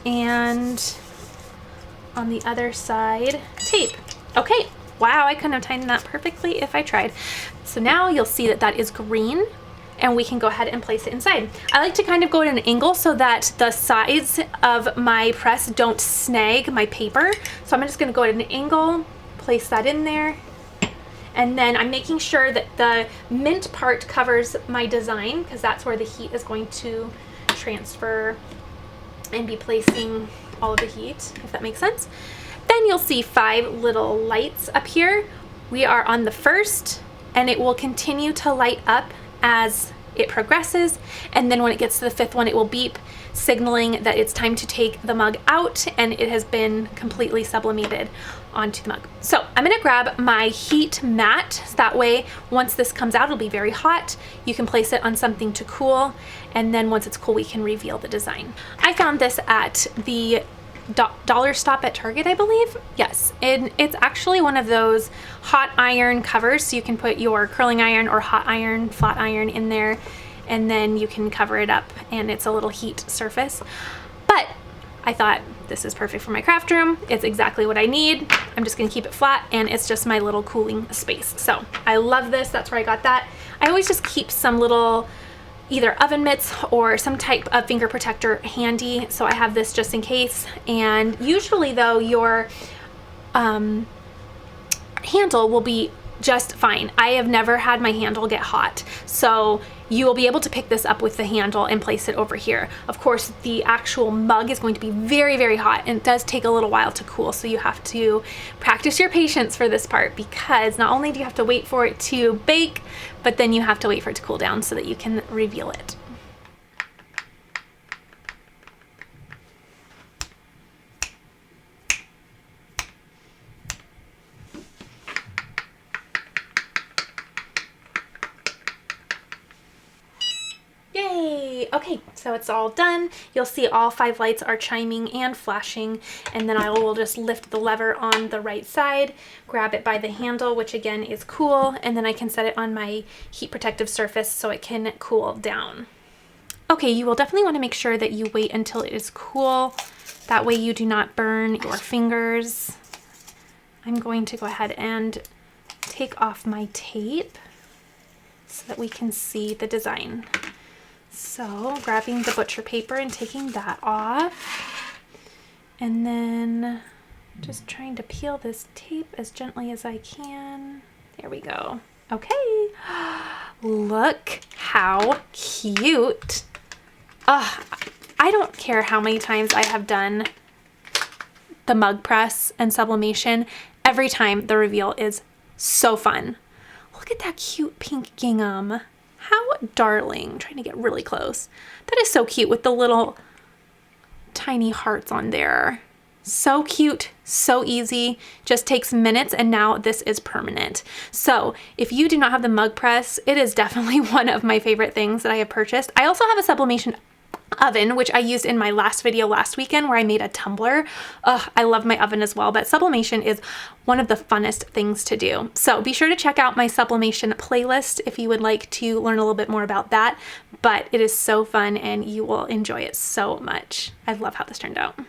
and on the other side, tape. Okay, wow, I couldn't have timed that perfectly if I tried. So now you'll see that that is green, and we can go ahead and place it inside. I like to kind of go at an angle so that the sides of my press don't snag my paper. So I'm just gonna go at an angle, place that in there. And then I'm making sure that the mint part covers my design, because that's where the heat is going to transfer and be placing all of the heat, if that makes sense. Then you'll see 5 little lights up here. We are on the first, and it will continue to light up as it progresses. And then when it gets to the 5th one, it will beep, signaling that it's time to take the mug out and it has been completely sublimated onto the mug. So I'm gonna grab my heat mat, so that way once this comes out, it'll be very hot. You can place it on something to cool, and then once it's cool, we can reveal the design. I found this at the dollar stop at Target, I believe. Yes, and it's actually one of those hot iron covers, so you can put your curling iron or hot iron, flat iron in there, and then you can cover it up, and it's a little heat surface. But I thought this is perfect for my craft room. It's exactly what I need. I'm just gonna keep it flat, and it's just my little cooling space. So I love this, that's where I got that. I always just keep some little either oven mitts or some type of finger protector handy, so I have this just in case. And usually though, your handle will be just fine. I have never had my handle get hot, so you will be able to pick this up with the handle and place it over here. Of course, the actual mug is going to be very, very hot, and it does take a little while to cool, so you have to practice your patience for this part, because not only do you have to wait for it to bake, but then you have to wait for it to cool down so that you can reveal it. Yay! Okay, so it's all done. You'll see all 5 lights are chiming and flashing, and then I will just lift the lever on the right side, grab it by the handle, which again is cool, and then I can set it on my heat protective surface so it can cool down. Okay, you will definitely want to make sure that you wait until it is cool. That way you do not burn your fingers. I'm going to go ahead and take off my tape so that we can see the design. So grabbing the butcher paper and taking that off, and then just trying to peel this tape as gently as I can. There we go. Okay. Look how cute. I don't care how many times I have done the mug press and sublimation. Every time the reveal is so fun. Look at that cute pink gingham. How darling. I'm trying to get really close. That is so cute with the little tiny hearts on there. So cute, so easy, just takes minutes, and now this is permanent. So if you do not have the mug press, it is definitely one of my favorite things that I have purchased. I also have a sublimation oven, which I used in my last video last weekend where I made a tumbler. I love my oven as well, but sublimation is one of the funnest things to do. So be sure to check out my sublimation playlist if you would like to learn a little bit more about that, but it is so fun and you will enjoy it so much. I love how this turned out.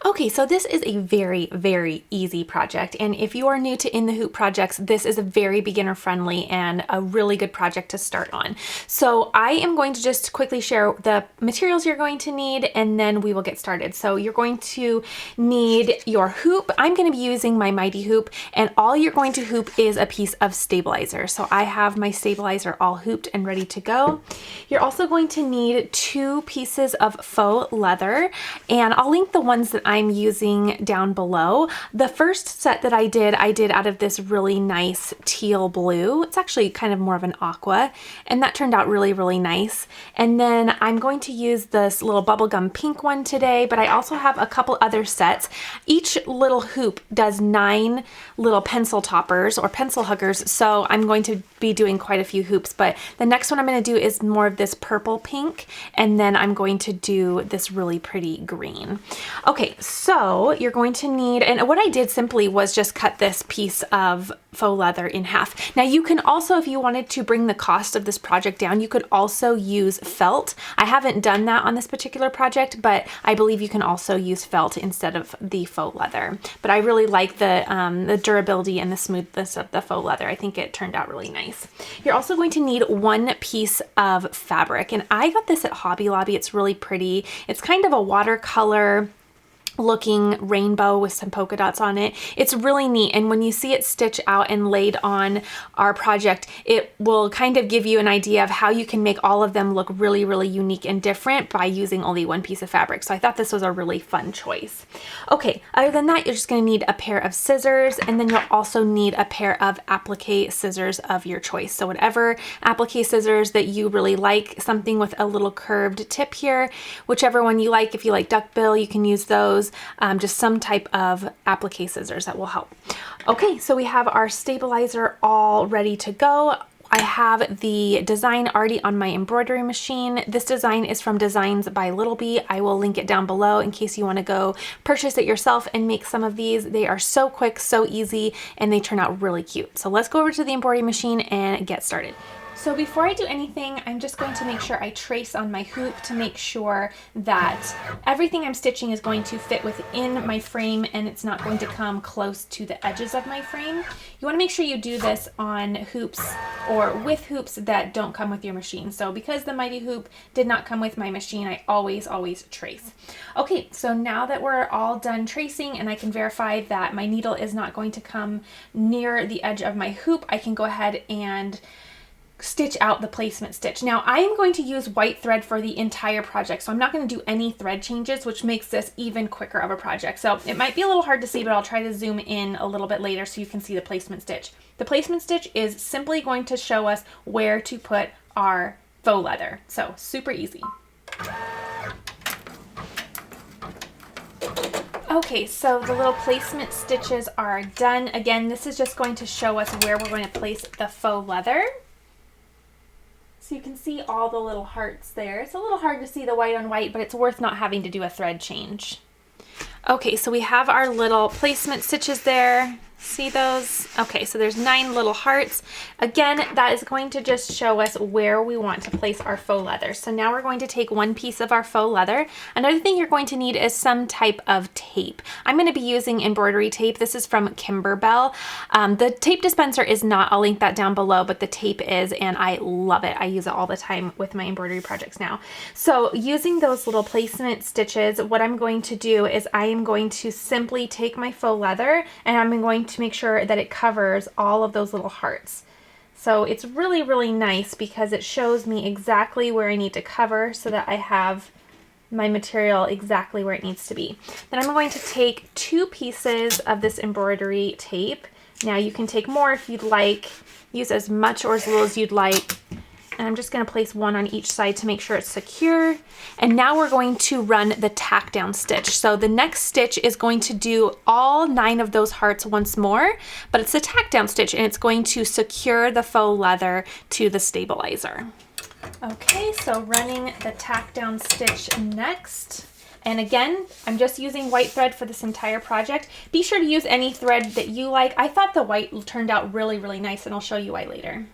Okay, so this is a very, very easy project, and if you are new to In the Hoop projects, this is a very beginner friendly and a really good project to start on. So I am going to just quickly share the materials you're going to need, and then we will get started. So you're going to need your hoop. I'm going to be using my Mighty Hoop, and all you're going to hoop is a piece of stabilizer. So I have my stabilizer all hooped and ready to go. You're also going to need 2 pieces of faux leather, and I'll link the ones that I'm using down below. The first set that I did out of this really nice teal blue. It's actually kind of more of an aqua, and that turned out really, really nice. And then I'm going to use this little bubblegum pink one today, but I also have a couple other sets. Each little hoop does 9 little pencil toppers or pencil huggers, so I'm going to be doing quite a few hoops, but the next one I'm going to do is more of this purple pink, and then I'm going to do this really pretty green. Okay, so you're going to need, and what I did simply was just cut this piece of faux leather in half. Now you can also, if you wanted to bring the cost of this project down, you could also use felt. I haven't done that on this particular project, but I believe you can also use felt instead of the faux leather. But I really like the durability and the smoothness of the faux leather. I think it turned out really nice. You're also going to need 1 piece of fabric, and I got this at Hobby Lobby. It's really pretty. It's kind of a watercolor looking rainbow with some polka dots on it. It's really neat, and when you see it stitch out and laid on our project, it will kind of give you an idea of how you can make all of them look really, really unique and different by using only 1 piece of fabric. So I thought this was a really fun choice. Okay, other than that, you're just going to need a pair of scissors, and then you'll also need a pair of applique scissors of your choice. So whatever applique scissors that you really like, something with a little curved tip here, whichever one you like. If you like duckbill, you can use those. Just some type of applique scissors that will help. Okay, so we have our stabilizer all ready to go. I have the design already on my embroidery machine. This design is from Designs by Libbey. I will link it down below in case you want to go purchase it yourself and make some of these. They are so quick, so easy, and they turn out really cute. So let's go over to the embroidery machine and get started. So before I do anything, I'm just going to make sure I trace on my hoop to make sure that everything I'm stitching is going to fit within my frame and it's not going to come close to the edges of my frame. You want to make sure you do this on hoops or with hoops that don't come with your machine. So because the Mighty Hoop did not come with my machine, I always trace. Okay, so now that we're all done tracing and I can verify that my needle is not going to come near the edge of my hoop, I can go ahead and stitch out the placement stitch. Now I am going to use white thread for the entire project, so I'm not going to do any thread changes, which makes this even quicker of a project. So it might be a little hard to see, but I'll try to zoom in a little bit later so you can see the placement stitch. The placement stitch is simply going to show us where to put our faux leather. So super easy. Okay, so the little placement stitches are done. Again, this is just going to show us where we're going to place the faux leather. So you can see all the little hearts there. It's a little hard to see the white on white, but it's worth not having to do a thread change. Okay, so we have our little placement stitches there. See those? Okay, so there's 9 little hearts. Again, that is going to just show us where we want to place our faux leather. So now we're going to take 1 piece of our faux leather. Another thing you're going to need is some type of tape. I'm going to be using embroidery tape. This is from Kimberbell. The tape dispenser is not. I'll link that down below, but the tape is, and I love it. I use it all the time with my embroidery projects now. So using those little placement stitches, what I'm going to do is I am going to simply take my faux leather and I'm going to make sure that it covers all of those little hearts. So it's really, really nice because it shows me exactly where I need to cover so that I have my material exactly where it needs to be. Then I'm going to take 2 pieces of this embroidery tape. Now you can take more if you'd like, use as much or as little as you'd like. And I'm just going to place 1 on each side to make sure it's secure. And now we're going to run the tack down stitch. So the next stitch is going to do all 9 of those hearts once more, but it's a tack down stitch and it's going to secure the faux leather to the stabilizer. Okay, so running the tack down stitch next. And again, I'm just using white thread for this entire project. Be sure to use any thread that you like. I thought the white turned out really, really nice, and I'll show you why later.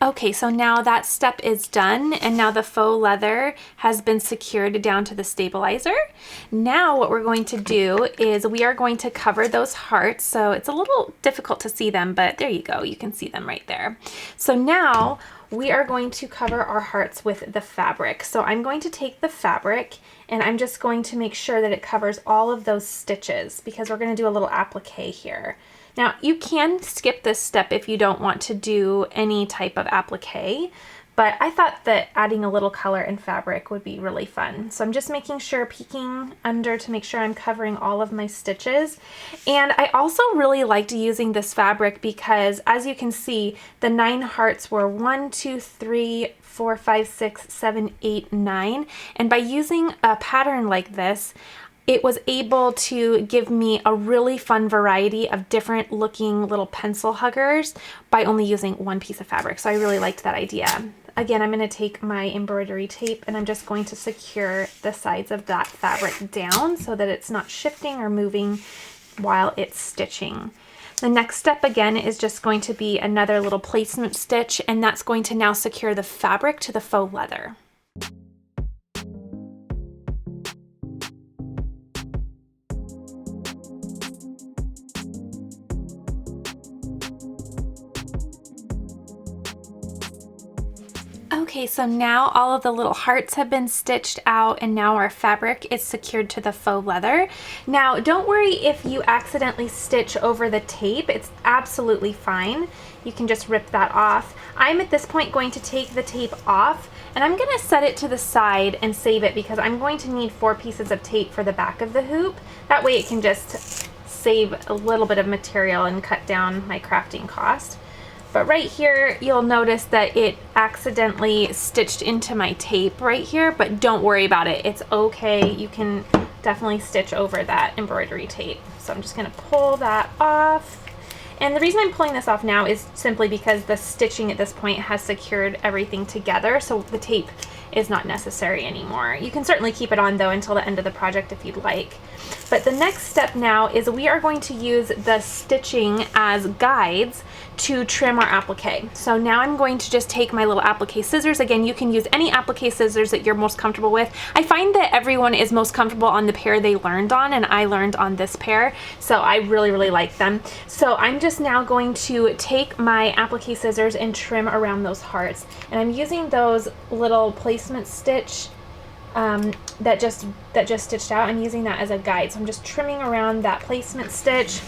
Okay, so now that step is done, and now the faux leather has been secured down to the stabilizer. Now what we're going to do is we are going to cover those hearts. So it's a little difficult to see them, but there you go. You can see them right there. So now we are going to cover our hearts with the fabric. So I'm going to take the fabric and I'm just going to make sure that it covers all of those stitches because we're going to do a little applique here. Now you can skip this step if you don't want to do any type of applique, but I thought that adding a little color and fabric would be really fun. So I'm just making sure, peeking under to make sure I'm covering all of my stitches. And I also really liked using this fabric because, as you can see, the 9 hearts were 1, 2, 3, 4, 5, 6, 7, 8, 9. And by using a pattern like this, it was able to give me a really fun variety of different looking little pencil huggers by only using one piece of fabric. So I really liked that idea. Again, I'm going to take my embroidery tape and I'm just going to secure the sides of that fabric down so that it's not shifting or moving while it's stitching. The next step again is just going to be another little placement stitch, and that's going to now secure the fabric to the faux leather. Okay, so now all of the little hearts have been stitched out and now our fabric is secured to the faux leather. Now, don't worry if you accidentally stitch over the tape. It's absolutely fine. You can just rip that off. I'm at this point going to take the tape off and I'm going to set it to the side and save it because I'm going to need 4 pieces of tape for the back of the hoop. That way it can just save a little bit of material and cut down my crafting cost. But right here, you'll notice that it accidentally stitched into my tape right here, but don't worry about it. It's okay. You can definitely stitch over that embroidery tape. So I'm just gonna pull that off. And the reason I'm pulling this off now is simply because the stitching at this point has secured everything together, so the tape is not necessary anymore. You can certainly keep it on though until the end of the project if you'd like. But the next step now is we are going to use the stitching as guides to trim our applique. So now I'm going to just take my little applique scissors. Again, you can use any applique scissors that you're most comfortable with. I find that everyone is most comfortable on the pair they learned on, and I learned on this pair, so I really like them. So I'm just now going to take my applique scissors and trim around those hearts, and I'm using those little placement stitch that just stitched out. I'm using that as a guide, so I'm just trimming around that placement stitch,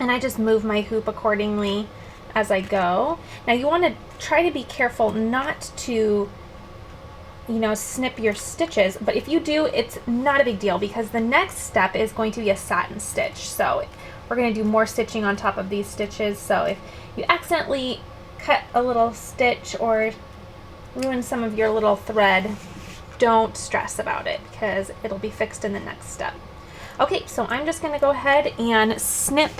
and I just move my hoop accordingly as I go. Now you want to try to be careful not to, snip your stitches, but if you do, it's not a big deal because the next step is going to be a satin stitch. So we're going to do more stitching on top of these stitches. So if you accidentally cut a little stitch or ruin some of your little thread, don't stress about it because it'll be fixed in the next step. Okay, so I'm just going to go ahead and snip.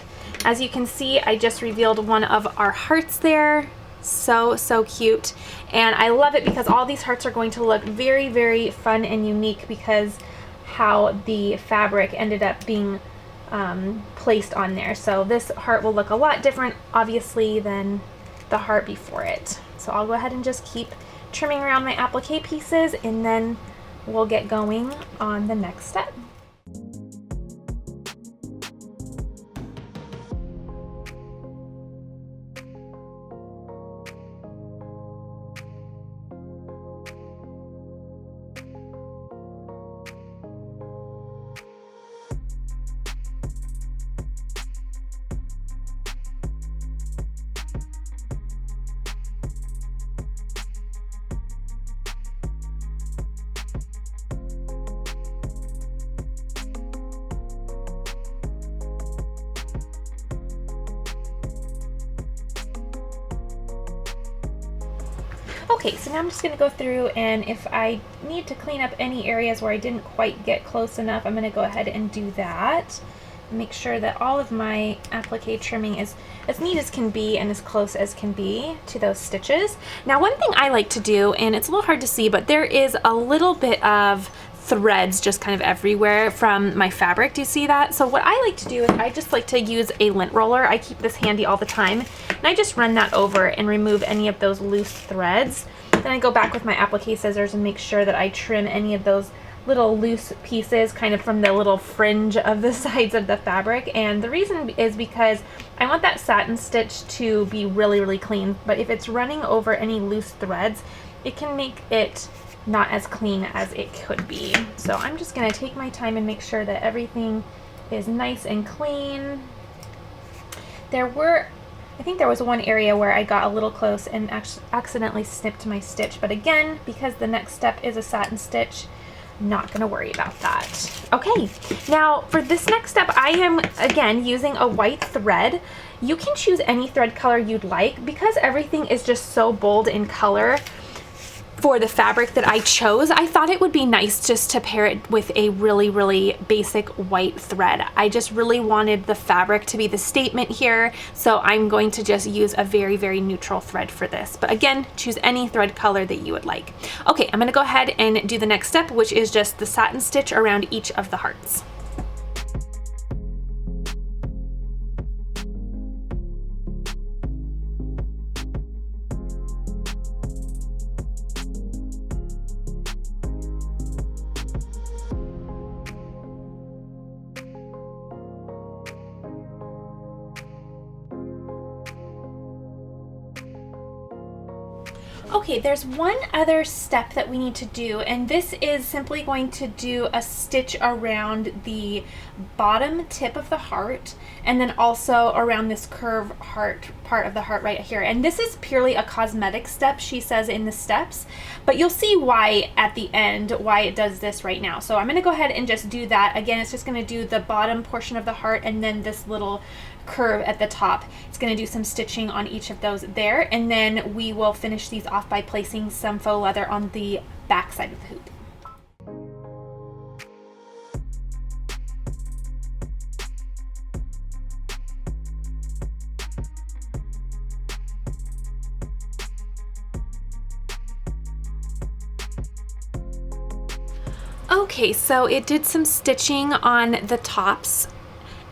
As you can see, I just revealed one of our hearts there. So cute. And I love it because all these hearts are going to look very fun and unique because how the fabric ended up being placed on there. So this heart will look a lot different, obviously, than the heart before it. So I'll go ahead and just keep trimming around my applique pieces, and then we'll get going on the next step. Okay, so now I'm just going to go through, and if I need to clean up any areas where I didn't quite get close enough, I'm going to go ahead and do that. Make sure that all of my applique trimming is as neat as can be and as close as can be to those stitches. Now, one thing I like to do, and it's a little hard to see, but there is a little bit of threads just kind of everywhere from my fabric. Do you see that? So what I like to do is I just like to use a lint roller. I keep this handy all the time, and I just run that over and remove any of those loose threads. Then I go back with my applique scissors and make sure that I trim any of those little loose pieces kind of from the little fringe of the sides of the fabric. And the reason is because I want that satin stitch to be really, really clean, but if it's running over any loose threads, it can make it not as clean as it could be. So I'm just gonna take my time and make sure that everything is nice and clean. I think there was one area where I got a little close and accidentally snipped my stitch, but again, because the next step is a satin stitch, not gonna worry about that. Okay, now for this next step, I am again using a white thread. You can choose any thread color you'd like. Because everything is just so bold in color for the fabric that I chose, I thought it would be nice just to pair it with a really, really basic white thread. I just really wanted the fabric to be the statement here, so I'm going to just use a very, very neutral thread for this. But again, choose any thread color that you would like. Okay, I'm gonna go ahead and do the next step, which is just the satin stitch around each of the hearts. Okay, there's one other step that we need to do, and this is simply going to do a stitch around the bottom tip of the heart, and then also around this curve heart part of the heart right here. And this is purely a cosmetic step, she says in the steps, but you'll see why at the end, why it does this right now. So I'm gonna go ahead and just do that. Again, it's just gonna do the bottom portion of the heart and then this little curve at the top. It's going to do some stitching on each of those there, and then we will finish these off by placing some faux leather on the back side of the hoop. Okay, so it did some stitching on the tops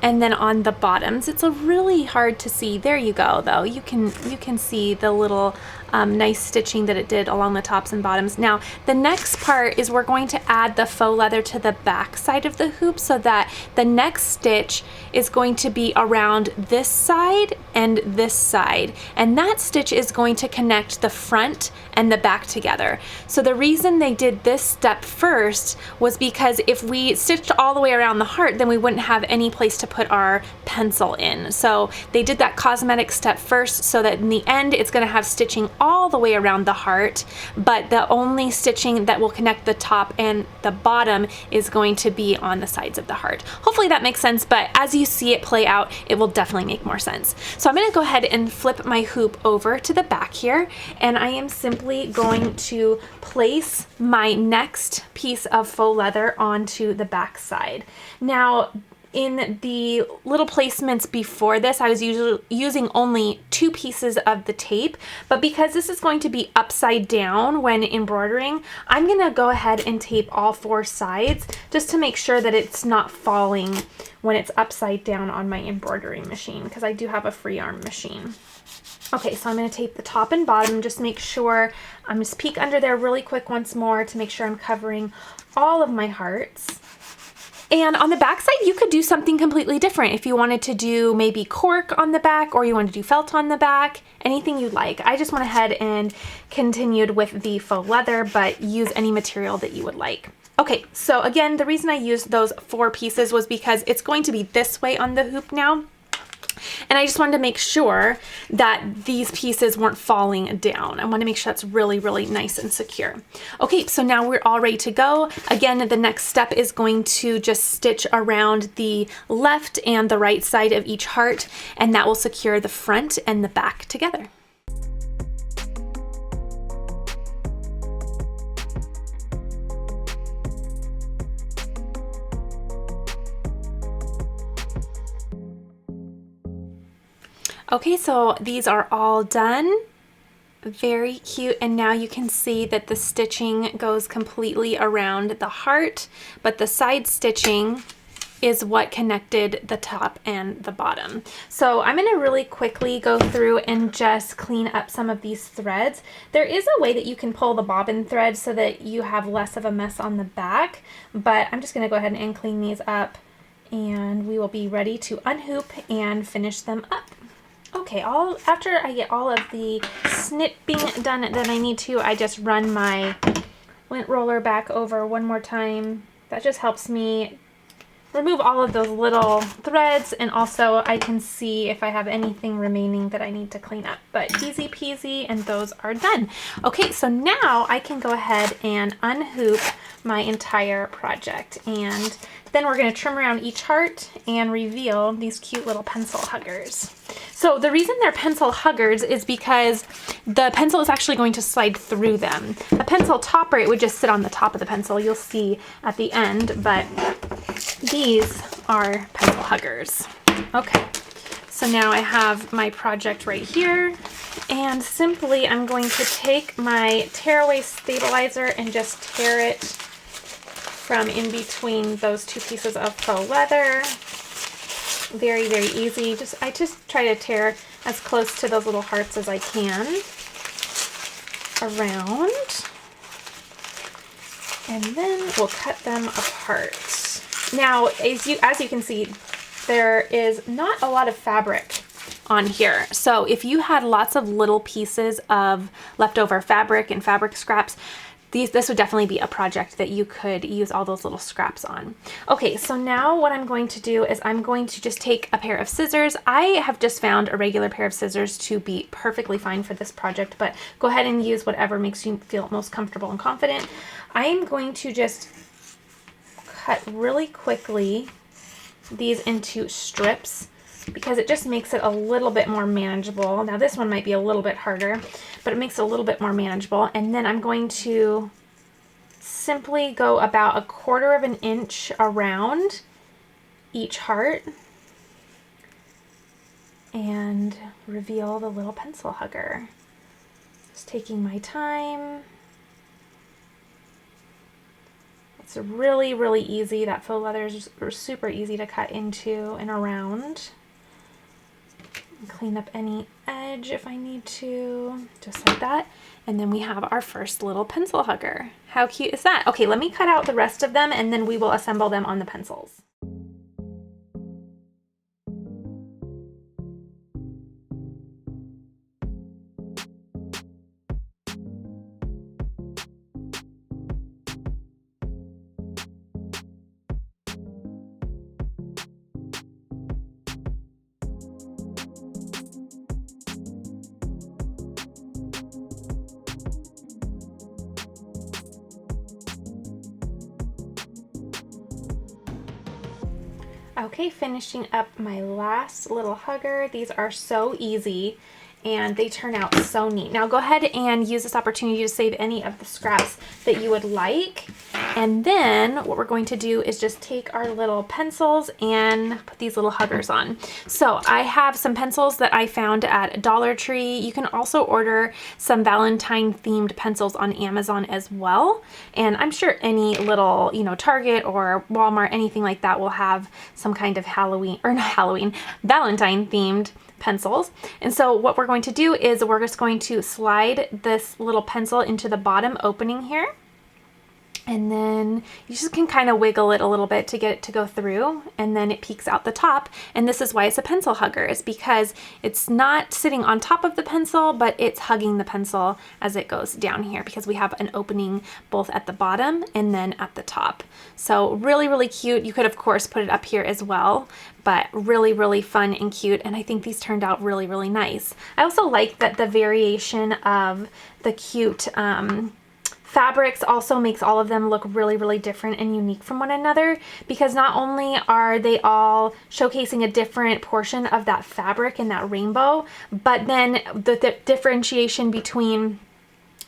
and then on the bottoms. It's a really hard to see. There you go, though. You can see the little nice stitching that it did along the tops and bottoms. Now, the next part is we're going to add the faux leather to the back side of the hoop, so that the next stitch is going to be around this side and this side. And that stitch is going to connect the front and the back together. So the reason they did this step first was because if we stitched all the way around the heart, then we wouldn't have any place to put our pencil in. So they did that cosmetic step first, so that in the end it's going to have stitching all the way around the heart, but the only stitching that will connect the top and the bottom is going to be on the sides of the heart. Hopefully that makes sense, but as you see it play out, it will definitely make more sense. So I'm going to go ahead and flip my hoop over to the back here, and I am simply going to place my next piece of faux leather onto the back side. Now, in the little placements before this, I was usually using only 2 pieces of the tape, but because this is going to be upside down when embroidering, I'm gonna go ahead and tape all 4 sides just to make sure that it's not falling when it's upside down on my embroidery machine, because I do have a free arm machine. Okay, so I'm going to tape the top and bottom, just make sure, I'm just peek under there really quick once more to make sure I'm covering all of my hearts. And on the back side, you could do something completely different. If you wanted to do maybe cork on the back, or you wanted to do felt on the back, anything you'd like. I just went ahead and continued with the faux leather, but use any material that you would like. Okay, so again, the reason I used those 4 pieces was because it's going to be this way on the hoop now. And I just wanted to make sure that these pieces weren't falling down. I want to make sure that's really, really nice and secure. Okay, so now we're all ready to go. Again, the next step is going to just stitch around the left and the right side of each heart, and that will secure the front and the back together. Okay, so these are all done. Very cute. And now you can see that the stitching goes completely around the heart, but the side stitching is what connected the top and the bottom. So I'm going to really quickly go through and just clean up some of these threads. There is a way that you can pull the bobbin thread so that you have less of a mess on the back, but I'm just going to go ahead and clean these up, and we will be ready to unhoop and finish them up. Okay, after I get all of the snipping done that I need to, I just run my lint roller back over one more time. That just helps me remove all of those little threads, and also I can see if I have anything remaining that I need to clean up. But easy peasy, and those are done. Okay, so now I can go ahead and unhoop my entire project, and then we're going to trim around each heart and reveal these cute little pencil huggers. So the reason they're pencil huggers is because the pencil is actually going to slide through them. A pencil topper, it would just sit on the top of the pencil. You'll see at the end, but these are pencil huggers. Okay, so now I have my project right here, and simply I'm going to take my tearaway stabilizer and just tear it from in between those two pieces of faux leather. Very, very easy. I just try to tear as close to those little hearts as I can around, and then we'll cut them apart. Now, as you can see, there is not a lot of fabric on here. So if you had lots of little pieces of leftover fabric and fabric scraps, this would definitely be a project that you could use all those little scraps on. Okay, so now what I'm going to do is I'm going to just take a pair of scissors. I have just found a regular pair of scissors to be perfectly fine for this project, but go ahead and use whatever makes you feel most comfortable and confident. I am going to just cut really quickly these into strips, because it just makes it a little bit more manageable. Now this one might be a little bit harder, but it makes it a little bit more manageable. And then I'm going to simply go about 1/4 of an inch around each heart and reveal the little pencil hugger. Just taking my time. It's really, really easy. That faux leather is super easy to cut into and around. Clean up any edge if I need to, just like that. And then we have our first little pencil hugger. How cute is that? Okay, let me cut out the rest of them, and then we will assemble them on the pencils. Okay, finishing up my last little hugger. These are so easy and they turn out so neat. Now go ahead and use this opportunity to save any of the scraps that you would like. And then what we're going to do is just take our little pencils and put these little huggers on. So I have some pencils that I found at Dollar Tree. You can also order some Valentine themed pencils on Amazon as well. And I'm sure any little, Target or Walmart, anything like that will have some kind of Valentine themed pencils. And so what we're going to do is we're just going to slide this little pencil into the bottom opening here. And then you just can kind of wiggle it a little bit to get it to go through, and then it peeks out the top. And this is why it's a pencil hugger, is because it's not sitting on top of the pencil, but it's hugging the pencil as it goes down here, because we have an opening both at the bottom and then at the top. So really, really cute. You could of course put it up here as well, but really, really fun and cute. And I think these turned out really, really nice. I also like that the variation of the cute fabrics also makes all of them look really, really different and unique from one another, because not only are they all showcasing a different portion of that fabric and that rainbow, but then the differentiation between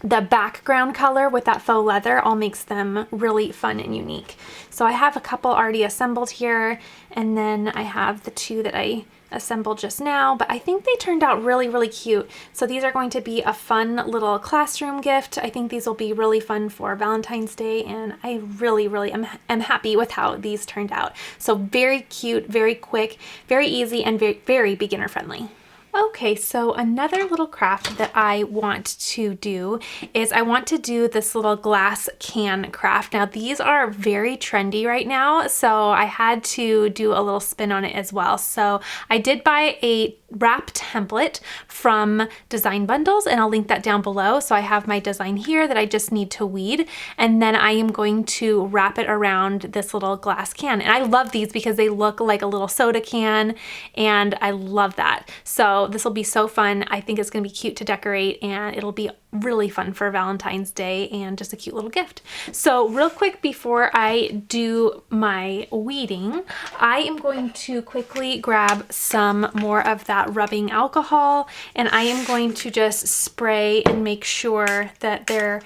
the background color with that faux leather all makes them really fun and unique. So I have a couple already assembled here, and then I have the two that I assembled just now, but I think they turned out really, really cute. So these are going to be a fun little classroom gift. I think these will be really fun for Valentine's Day, and I really, really am happy with how these turned out. So very cute, very quick, very easy, and very, very beginner friendly. Okay, so another little craft that I want to do is I want to do this little glass can craft. Now these are very trendy right now, so I had to do a little spin on it as well. So I did buy a wrap template from Design Bundles, and I'll link that down below. So I have my design here that I just need to weed, and then I am going to wrap it around this little glass can. And I love these because they look like a little soda can, and I love that. So this will be so fun. I think it's going to be cute to decorate, and it'll be really fun for Valentine's Day and just a cute little gift. So real quick before I do my weeding, I am going to quickly grab some more of that rubbing alcohol, and I am going to just spray and make sure that there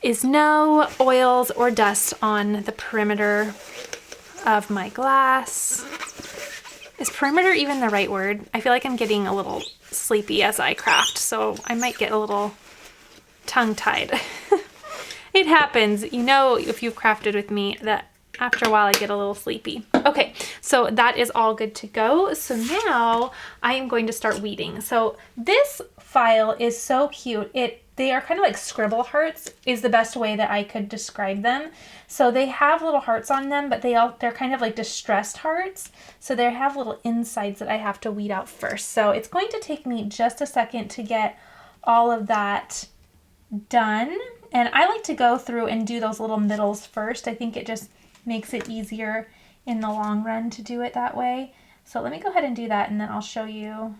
is no oils or dust on the perimeter of my glass. Is perimeter even the right word? I feel like I'm getting a little sleepy as I craft, so I might get a little tongue-tied. It happens. You know, if you've crafted with me, that after a while I get a little sleepy. Okay, so that is all good to go. So now I am going to start weeding. So this file is so cute. They are kind of like scribble hearts is the best way that I could describe them. So they have little hearts on them, but they're kind of like distressed hearts. So they have little insides that I have to weed out first. So it's going to take me just a second to get all of that done. And I like to go through and do those little middles first. I think it just makes it easier in the long run to do it that way. So let me go ahead and do that, and then I'll show you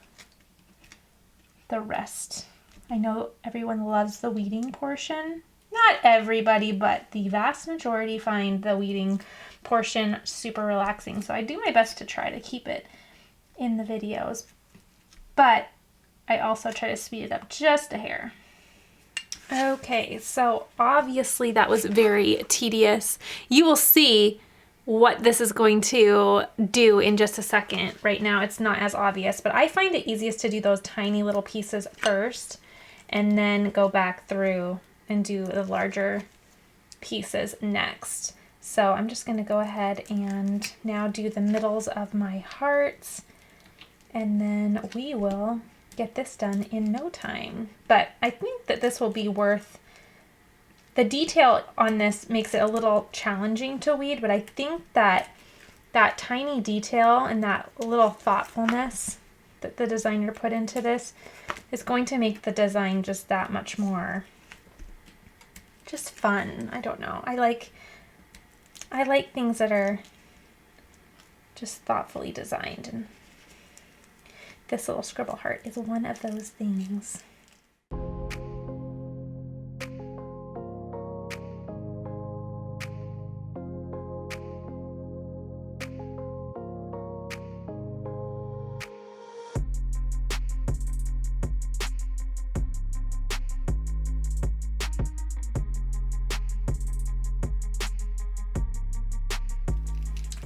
the rest. I know everyone loves the weeding portion. Not everybody, but the vast majority find the weeding portion super relaxing. So I do my best to try to keep it in the videos, but I also try to speed it up just a hair. Okay, so obviously that was very tedious. You will see what this is going to do in just a second. Right now it's not as obvious, but I find it easiest to do those tiny little pieces first and then go back through and do the larger pieces next. So I'm just going to go ahead and now do the middles of my hearts, and then we will get this done in no time. But I think that this will be worth, the detail on this makes it a little challenging to weed, but I think that that tiny detail and that little thoughtfulness that the designer put into this is going to make the design just that much more just fun. I don't know. I like things that are just thoughtfully designed, and this little scribble heart is one of those things.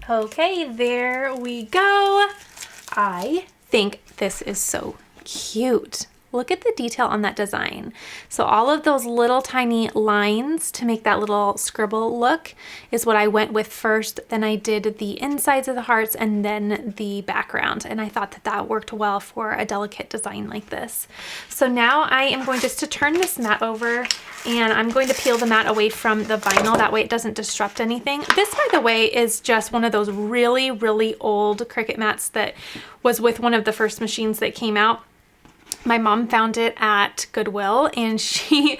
Okay, there we go. I think this is so cute. Look at the detail on that design. So all of those little tiny lines to make that little scribble look is what I went with first. Then I did the insides of the hearts and then the background. And I thought that that worked well for a delicate design like this. So now I am going just to turn this mat over, and I'm going to peel the mat away from the vinyl. That way it doesn't disrupt anything. This, by the way, is just one of those really, really old Cricut mats that was with one of the first machines that came out. My mom found it at Goodwill, and she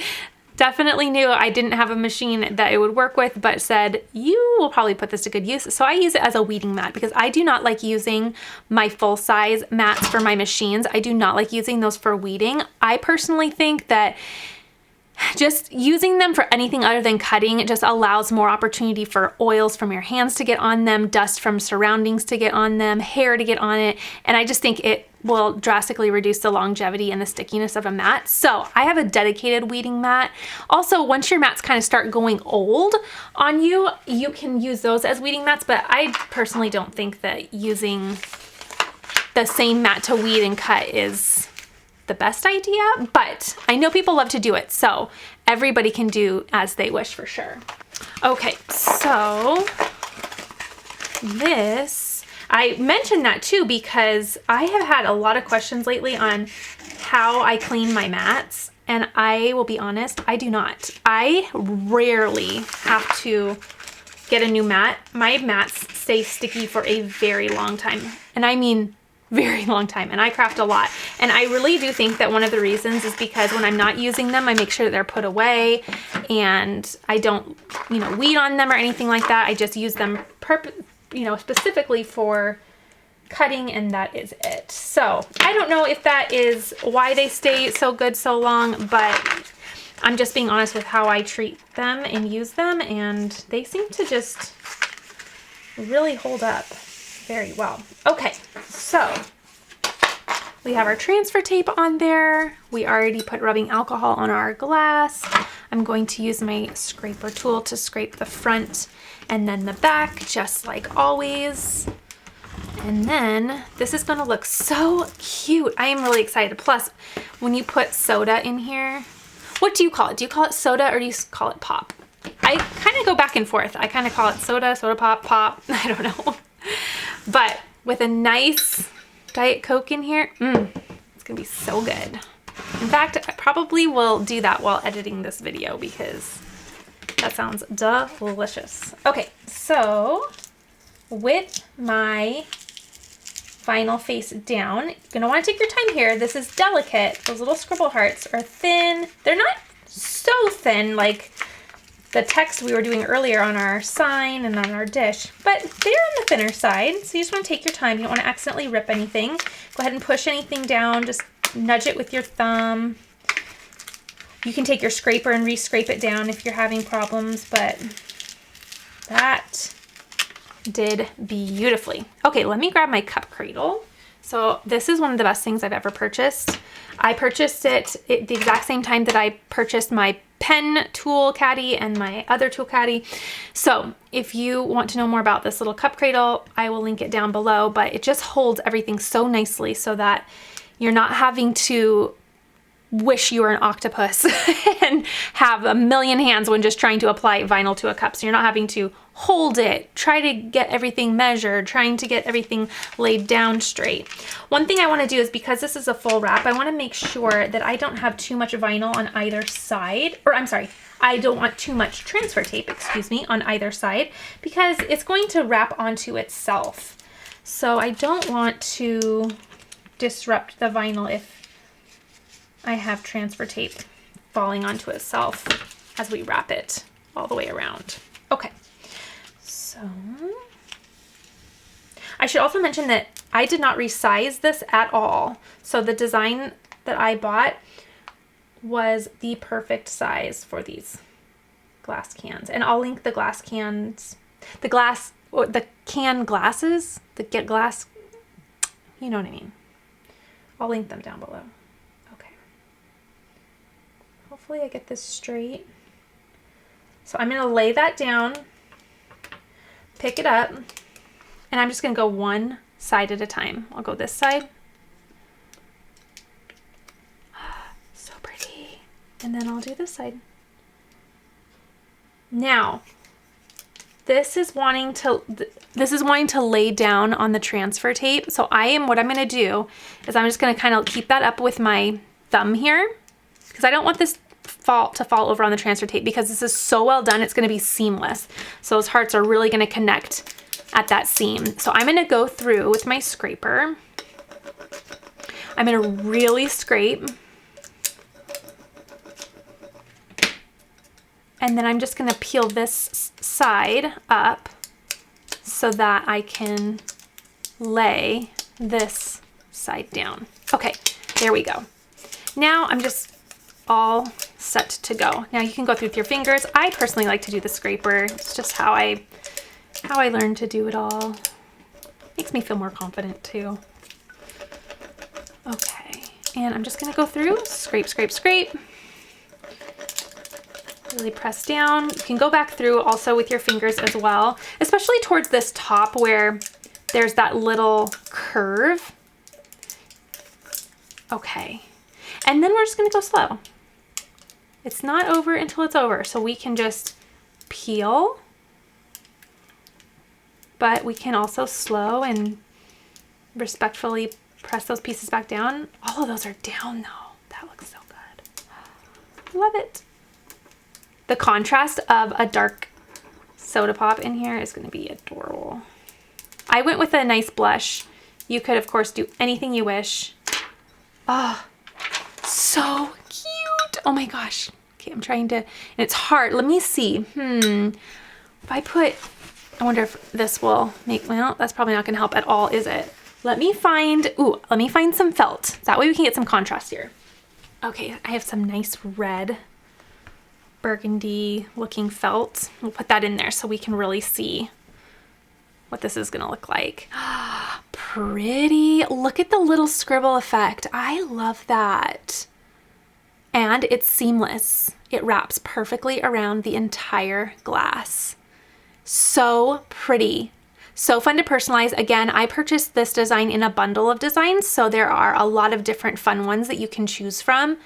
definitely knew I didn't have a machine that it would work with, but said, you will probably put this to good use. So I use it as a weeding mat because I do not like using my full-size mats for my machines. I do not like using those for weeding. I personally think that just using them for anything other than cutting, it just allows more opportunity for oils from your hands to get on them, dust from surroundings to get on them, hair to get on it. And I just think it will drastically reduce the longevity and the stickiness of a mat. So I have a dedicated weeding mat. Also, once your mats kind of start going old on you, you can use those as weeding mats, but I personally don't think that using the same mat to weed and cut is the best idea, but I know people love to do it, so everybody can do as they wish for sure. Okay, so this, I mentioned that too because I have had a lot of questions lately on how I clean my mats, and I will be honest, I do not. I rarely have to get a new mat. My mats stay sticky for a very long time, and I mean very long time, and I craft a lot. And I really do think that one of the reasons is because when I'm not using them, I make sure that they're put away, and I don't, you know, weed on them or anything like that. I just use them specifically for cutting, and that is it. So I don't know if that is why they stay so good so long, but I'm just being honest with how I treat them and use them, and they seem to just really hold up very well. Okay, so we have our transfer tape on there. We already put rubbing alcohol on our glass. I'm going to use my scraper tool to scrape the front and then the back, just like always. And then this is gonna look so cute. I am really excited. Plus, when you put soda in here, what do you call it? Do you call it soda or do you call it pop? I kind of go back and forth. I kind of call it soda, soda pop, pop. I don't know. But with a nice Diet Coke in here, it's gonna be so good. In fact, I probably will do that while editing this video because that sounds delicious. Okay, so with my vinyl face down, you're gonna wanna take your time here. This is delicate. Those little scribble hearts are thin. They're not so thin like the text we were doing earlier on our sign and on our dish, but they're on the thinner side. So you just wanna take your time. You don't wanna accidentally rip anything. Go ahead and push anything down. Just nudge it with your thumb. You can take your scraper and re-scrape it down if you're having problems, but that did beautifully. Okay, let me grab my cup cradle. So this is one of the best things I've ever purchased. I purchased it at the exact same time that I purchased my pen tool caddy and my other tool caddy. So if you want to know more about this little cup cradle, I will link it down below, but it just holds everything so nicely so that you're not having to wish you were an octopus and have a million hands when just trying to apply vinyl to a cup. So you're not having to hold it, try to get everything measured, trying to get everything laid down straight. One thing I want to do is, because this is a full wrap, I want to make sure that I don't have too much vinyl on either side, or I'm sorry, I don't want too much transfer tape, excuse me, on either side, because it's going to wrap onto itself. So I don't want to disrupt the vinyl if I have transfer tape falling onto itself as we wrap it all the way around. Okay, so I should also mention that I did not resize this at all. So the design that I bought was the perfect size for these glass cans. And I'll link the glass cans, the can glasses, the get glass, you know what I mean. I'll link them down below. Hopefully I get this straight. So I'm going to lay that down, pick it up, and I'm just going to go one side at a time. I'll go this side. So pretty. And then I'll do this side. Now, this is wanting to lay down on the transfer tape. So what I'm going to do is I'm just going to kind of keep that up with my thumb here, because I don't want this to fall over on the transfer tape, because this is so well done, it's going to be seamless. So those hearts are really going to connect at that seam. So I'm going to go through with my scraper. I'm going to really scrape. And then I'm just going to peel this side up so that I can lay this side down. Okay, there we go. Now I'm just all set to go. Now you can go through with your fingers. I personally like to do the scraper. It's just how I learned to do it all. Makes me feel more confident too. Okay, and I'm just gonna go through, scrape, scrape, scrape. Really press down. You can go back through also with your fingers as well, especially towards this top where there's that little curve. Okay. And then we're just gonna go slow. It's not over until it's over. So we can just peel, but we can also slow and respectfully press those pieces back down. All of those are down though. That looks so good. Love it. The contrast of a dark soda pop in here is going to be adorable. I went with a nice blush. You could, of course, do anything you wish. Oh, so cute. Oh my gosh. Okay, I'm trying to, and it's hard. Let me see. If I put, I wonder if this will make, well, that's probably not going to help at all, is it? Let me find some felt. That way we can get some contrast here. Okay, I have some nice red burgundy looking felt. We'll put that in there so we can really see what this is gonna look like. Pretty. Look at the little scribble effect. I love that. And it's seamless. It wraps perfectly around the entire glass. So pretty. So fun to personalize. Again, I purchased this design in a bundle of designs, so there are a lot of different fun ones that you can choose from.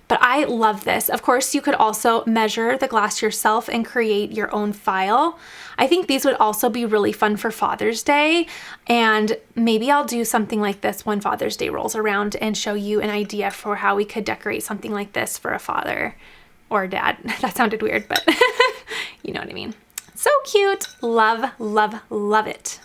But I love this. Of course, you could also measure the glass yourself and create your own file. I think these would also be really fun for Father's Day. And maybe I'll do something like this when Father's Day rolls around and show you an idea for how we could decorate something like this for a father or a dad. That sounded weird, but you know what I mean. So cute. Love, love, love it.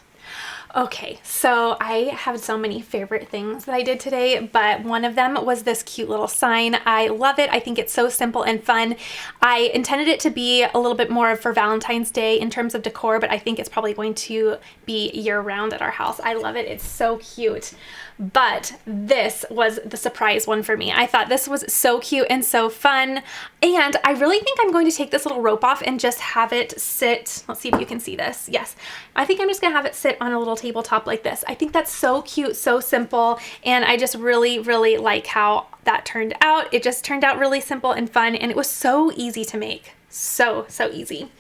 Okay, so I have so many favorite things that I did today, but one of them was this cute little sign. I love it. I think it's so simple and fun. I intended it to be a little bit more for Valentine's Day in terms of decor, but I think it's probably going to be year-round at our house. I love it. It's so cute. But this was the surprise one for me. I thought this was so cute and so fun. And I really think I'm going to take this little rope off and just have it sit. Let's see if you can see this. Yes. I think I'm just gonna have it sit on a little tabletop like this. I think that's so cute, so simple. And I just really, really like how that turned out. It just turned out really simple and fun. And it was so easy to make. So easy.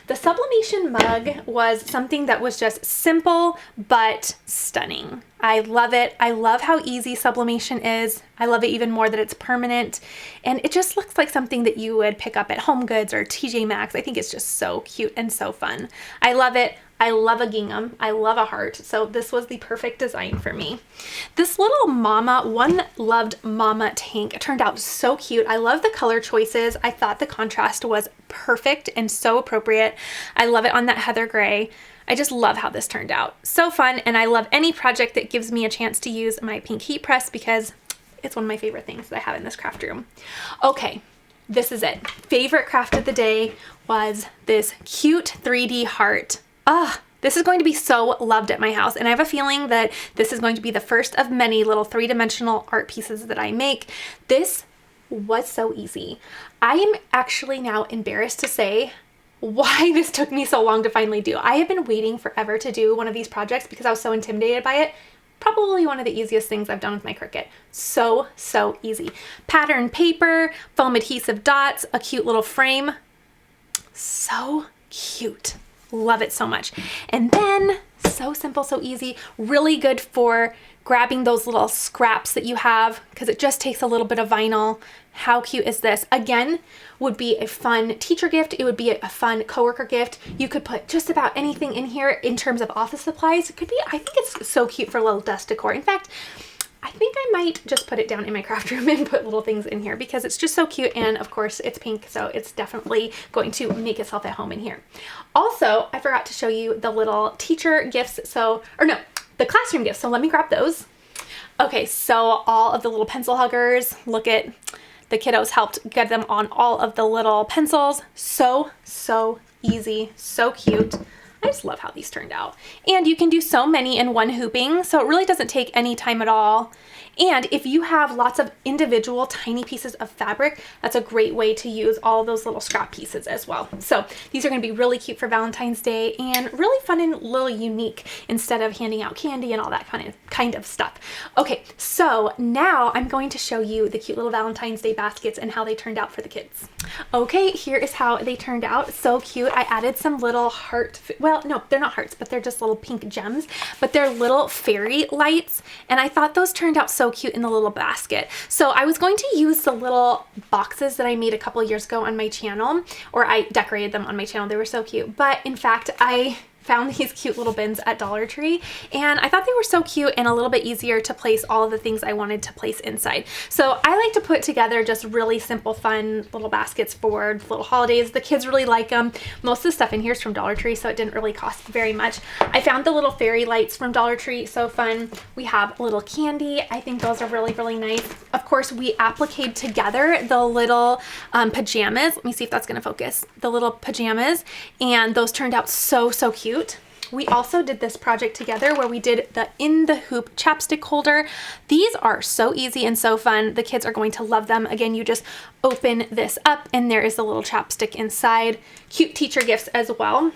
The Sublimation Mug was something that was just simple but stunning. I love it. I love how easy sublimation is. I love it even more that it's permanent, and it just looks like something that you would pick up at Home Goods or TJ Maxx. I think it's just so cute and so fun. I love it. I love a gingham. I love a heart. So this was the perfect design for me. This little mama, One Loved Mama tank turned out so cute. I love the color choices. I thought the contrast was perfect and so appropriate. I love it on that heather gray. I just love how this turned out. So fun, and I love any project that gives me a chance to use my pink heat press because it's one of my favorite things that I have in this craft room. Okay, this is it. Favorite craft of the day was this cute 3D heart. This is going to be so loved at my house, and I have a feeling that this is going to be the first of many little three-dimensional art pieces that I make. This was so easy. I am actually now embarrassed to say why this took me so long to finally do. I have been waiting forever to do one of these projects because I was so intimidated by it. Probably one of the easiest things I've done with my Cricut. So easy. Pattern paper, foam adhesive dots, a cute little frame. So cute. Love it so much. And then so simple, so easy, really good for grabbing those little scraps that you have because it just takes a little bit of vinyl. How cute is this? Again, would be a fun teacher gift. It would be a fun coworker gift. You could put just about anything in here in terms of office supplies. It could be, I think it's so cute for a little desk decor. In fact, I think I might just put it down in my craft room and put little things in here because it's just so cute, and of course it's pink, so it's definitely going to make itself at home in here. Also, I forgot to show you the little teacher gifts, the classroom gifts, so let me grab those. Okay, so all of the little pencil huggers, look at the kiddos helped get them on all of the little pencils. So easy, so cute. I just love how these turned out. And you can do so many in one hooping, so it really doesn't take any time at all. And if you have lots of individual tiny pieces of fabric, that's a great way to use all those little scrap pieces as well. So these are going to be really cute for Valentine's Day and really fun and a little unique instead of handing out candy and all that kind of stuff. Okay, so now I'm going to show you the cute little Valentine's Day baskets and how they turned out for the kids. Okay, here is how they turned out. So cute. I added some little heart, well, no, they're not hearts, but they're just little pink gems, but they're little fairy lights. And I thought those turned out so cute in the little basket. So I was going to use the little boxes that I made a couple years ago on my channel, or I decorated them on my channel. They were so cute. But in fact, I found these cute little bins at Dollar Tree, and I thought they were so cute and a little bit easier to place all of the things I wanted to place inside. So I like to put together just really simple, fun little baskets for little holidays. The kids really like them. Most of the stuff in here is from Dollar Tree, so it didn't really cost very much. I found the little fairy lights from Dollar Tree, so fun. We have little candy. I think those are really, really nice. Of course, we appliqued together the little pajamas. Let me see if that's gonna focus. The little pajamas, and those turned out so, so cute. We also did this project together where we did the in the hoop chapstick holder. These are so easy and so fun. The kids are going to love them. Again, you just open this up and there is a little chapstick inside. Cute teacher gifts as well.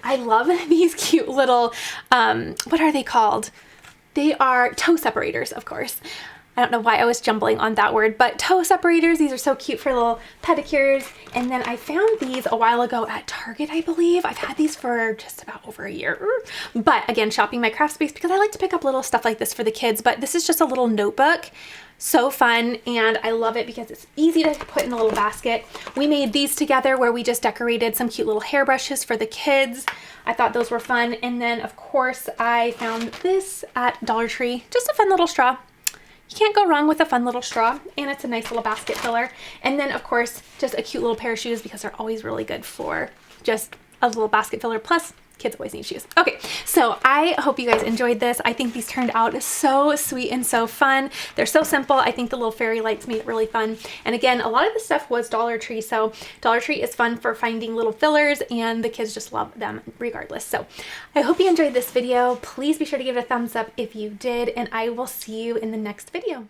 I love these cute little, what are they called? They are toe separators, of course. I don't know why I was jumbling on that word, but toe separators. These are so cute for little pedicures. And then I found these a while ago at Target, I believe. I've had these for just about over a year. But again, shopping my craft space because I like to pick up little stuff like this for the kids. But this is just a little notebook. So fun, and I love it because it's easy to put in a little basket. We made these together where we just decorated some cute little hairbrushes for the kids. I thought those were fun. And then of course I found this at Dollar Tree, just a fun little straw. You can't go wrong with a fun little straw, and it's a nice little basket filler. And then of course, just a cute little pair of shoes because they're always really good for just a little basket filler. Plus, kids always need shoes. Okay, so I hope you guys enjoyed this. I think these turned out so sweet and so fun. They're so simple. I think the little fairy lights made it really fun. And again, a lot of the stuff was Dollar Tree, so Dollar Tree is fun for finding little fillers, and the kids just love them regardless. So I hope you enjoyed this video. Please be sure to give it a thumbs up if you did, and I will see you in the next video.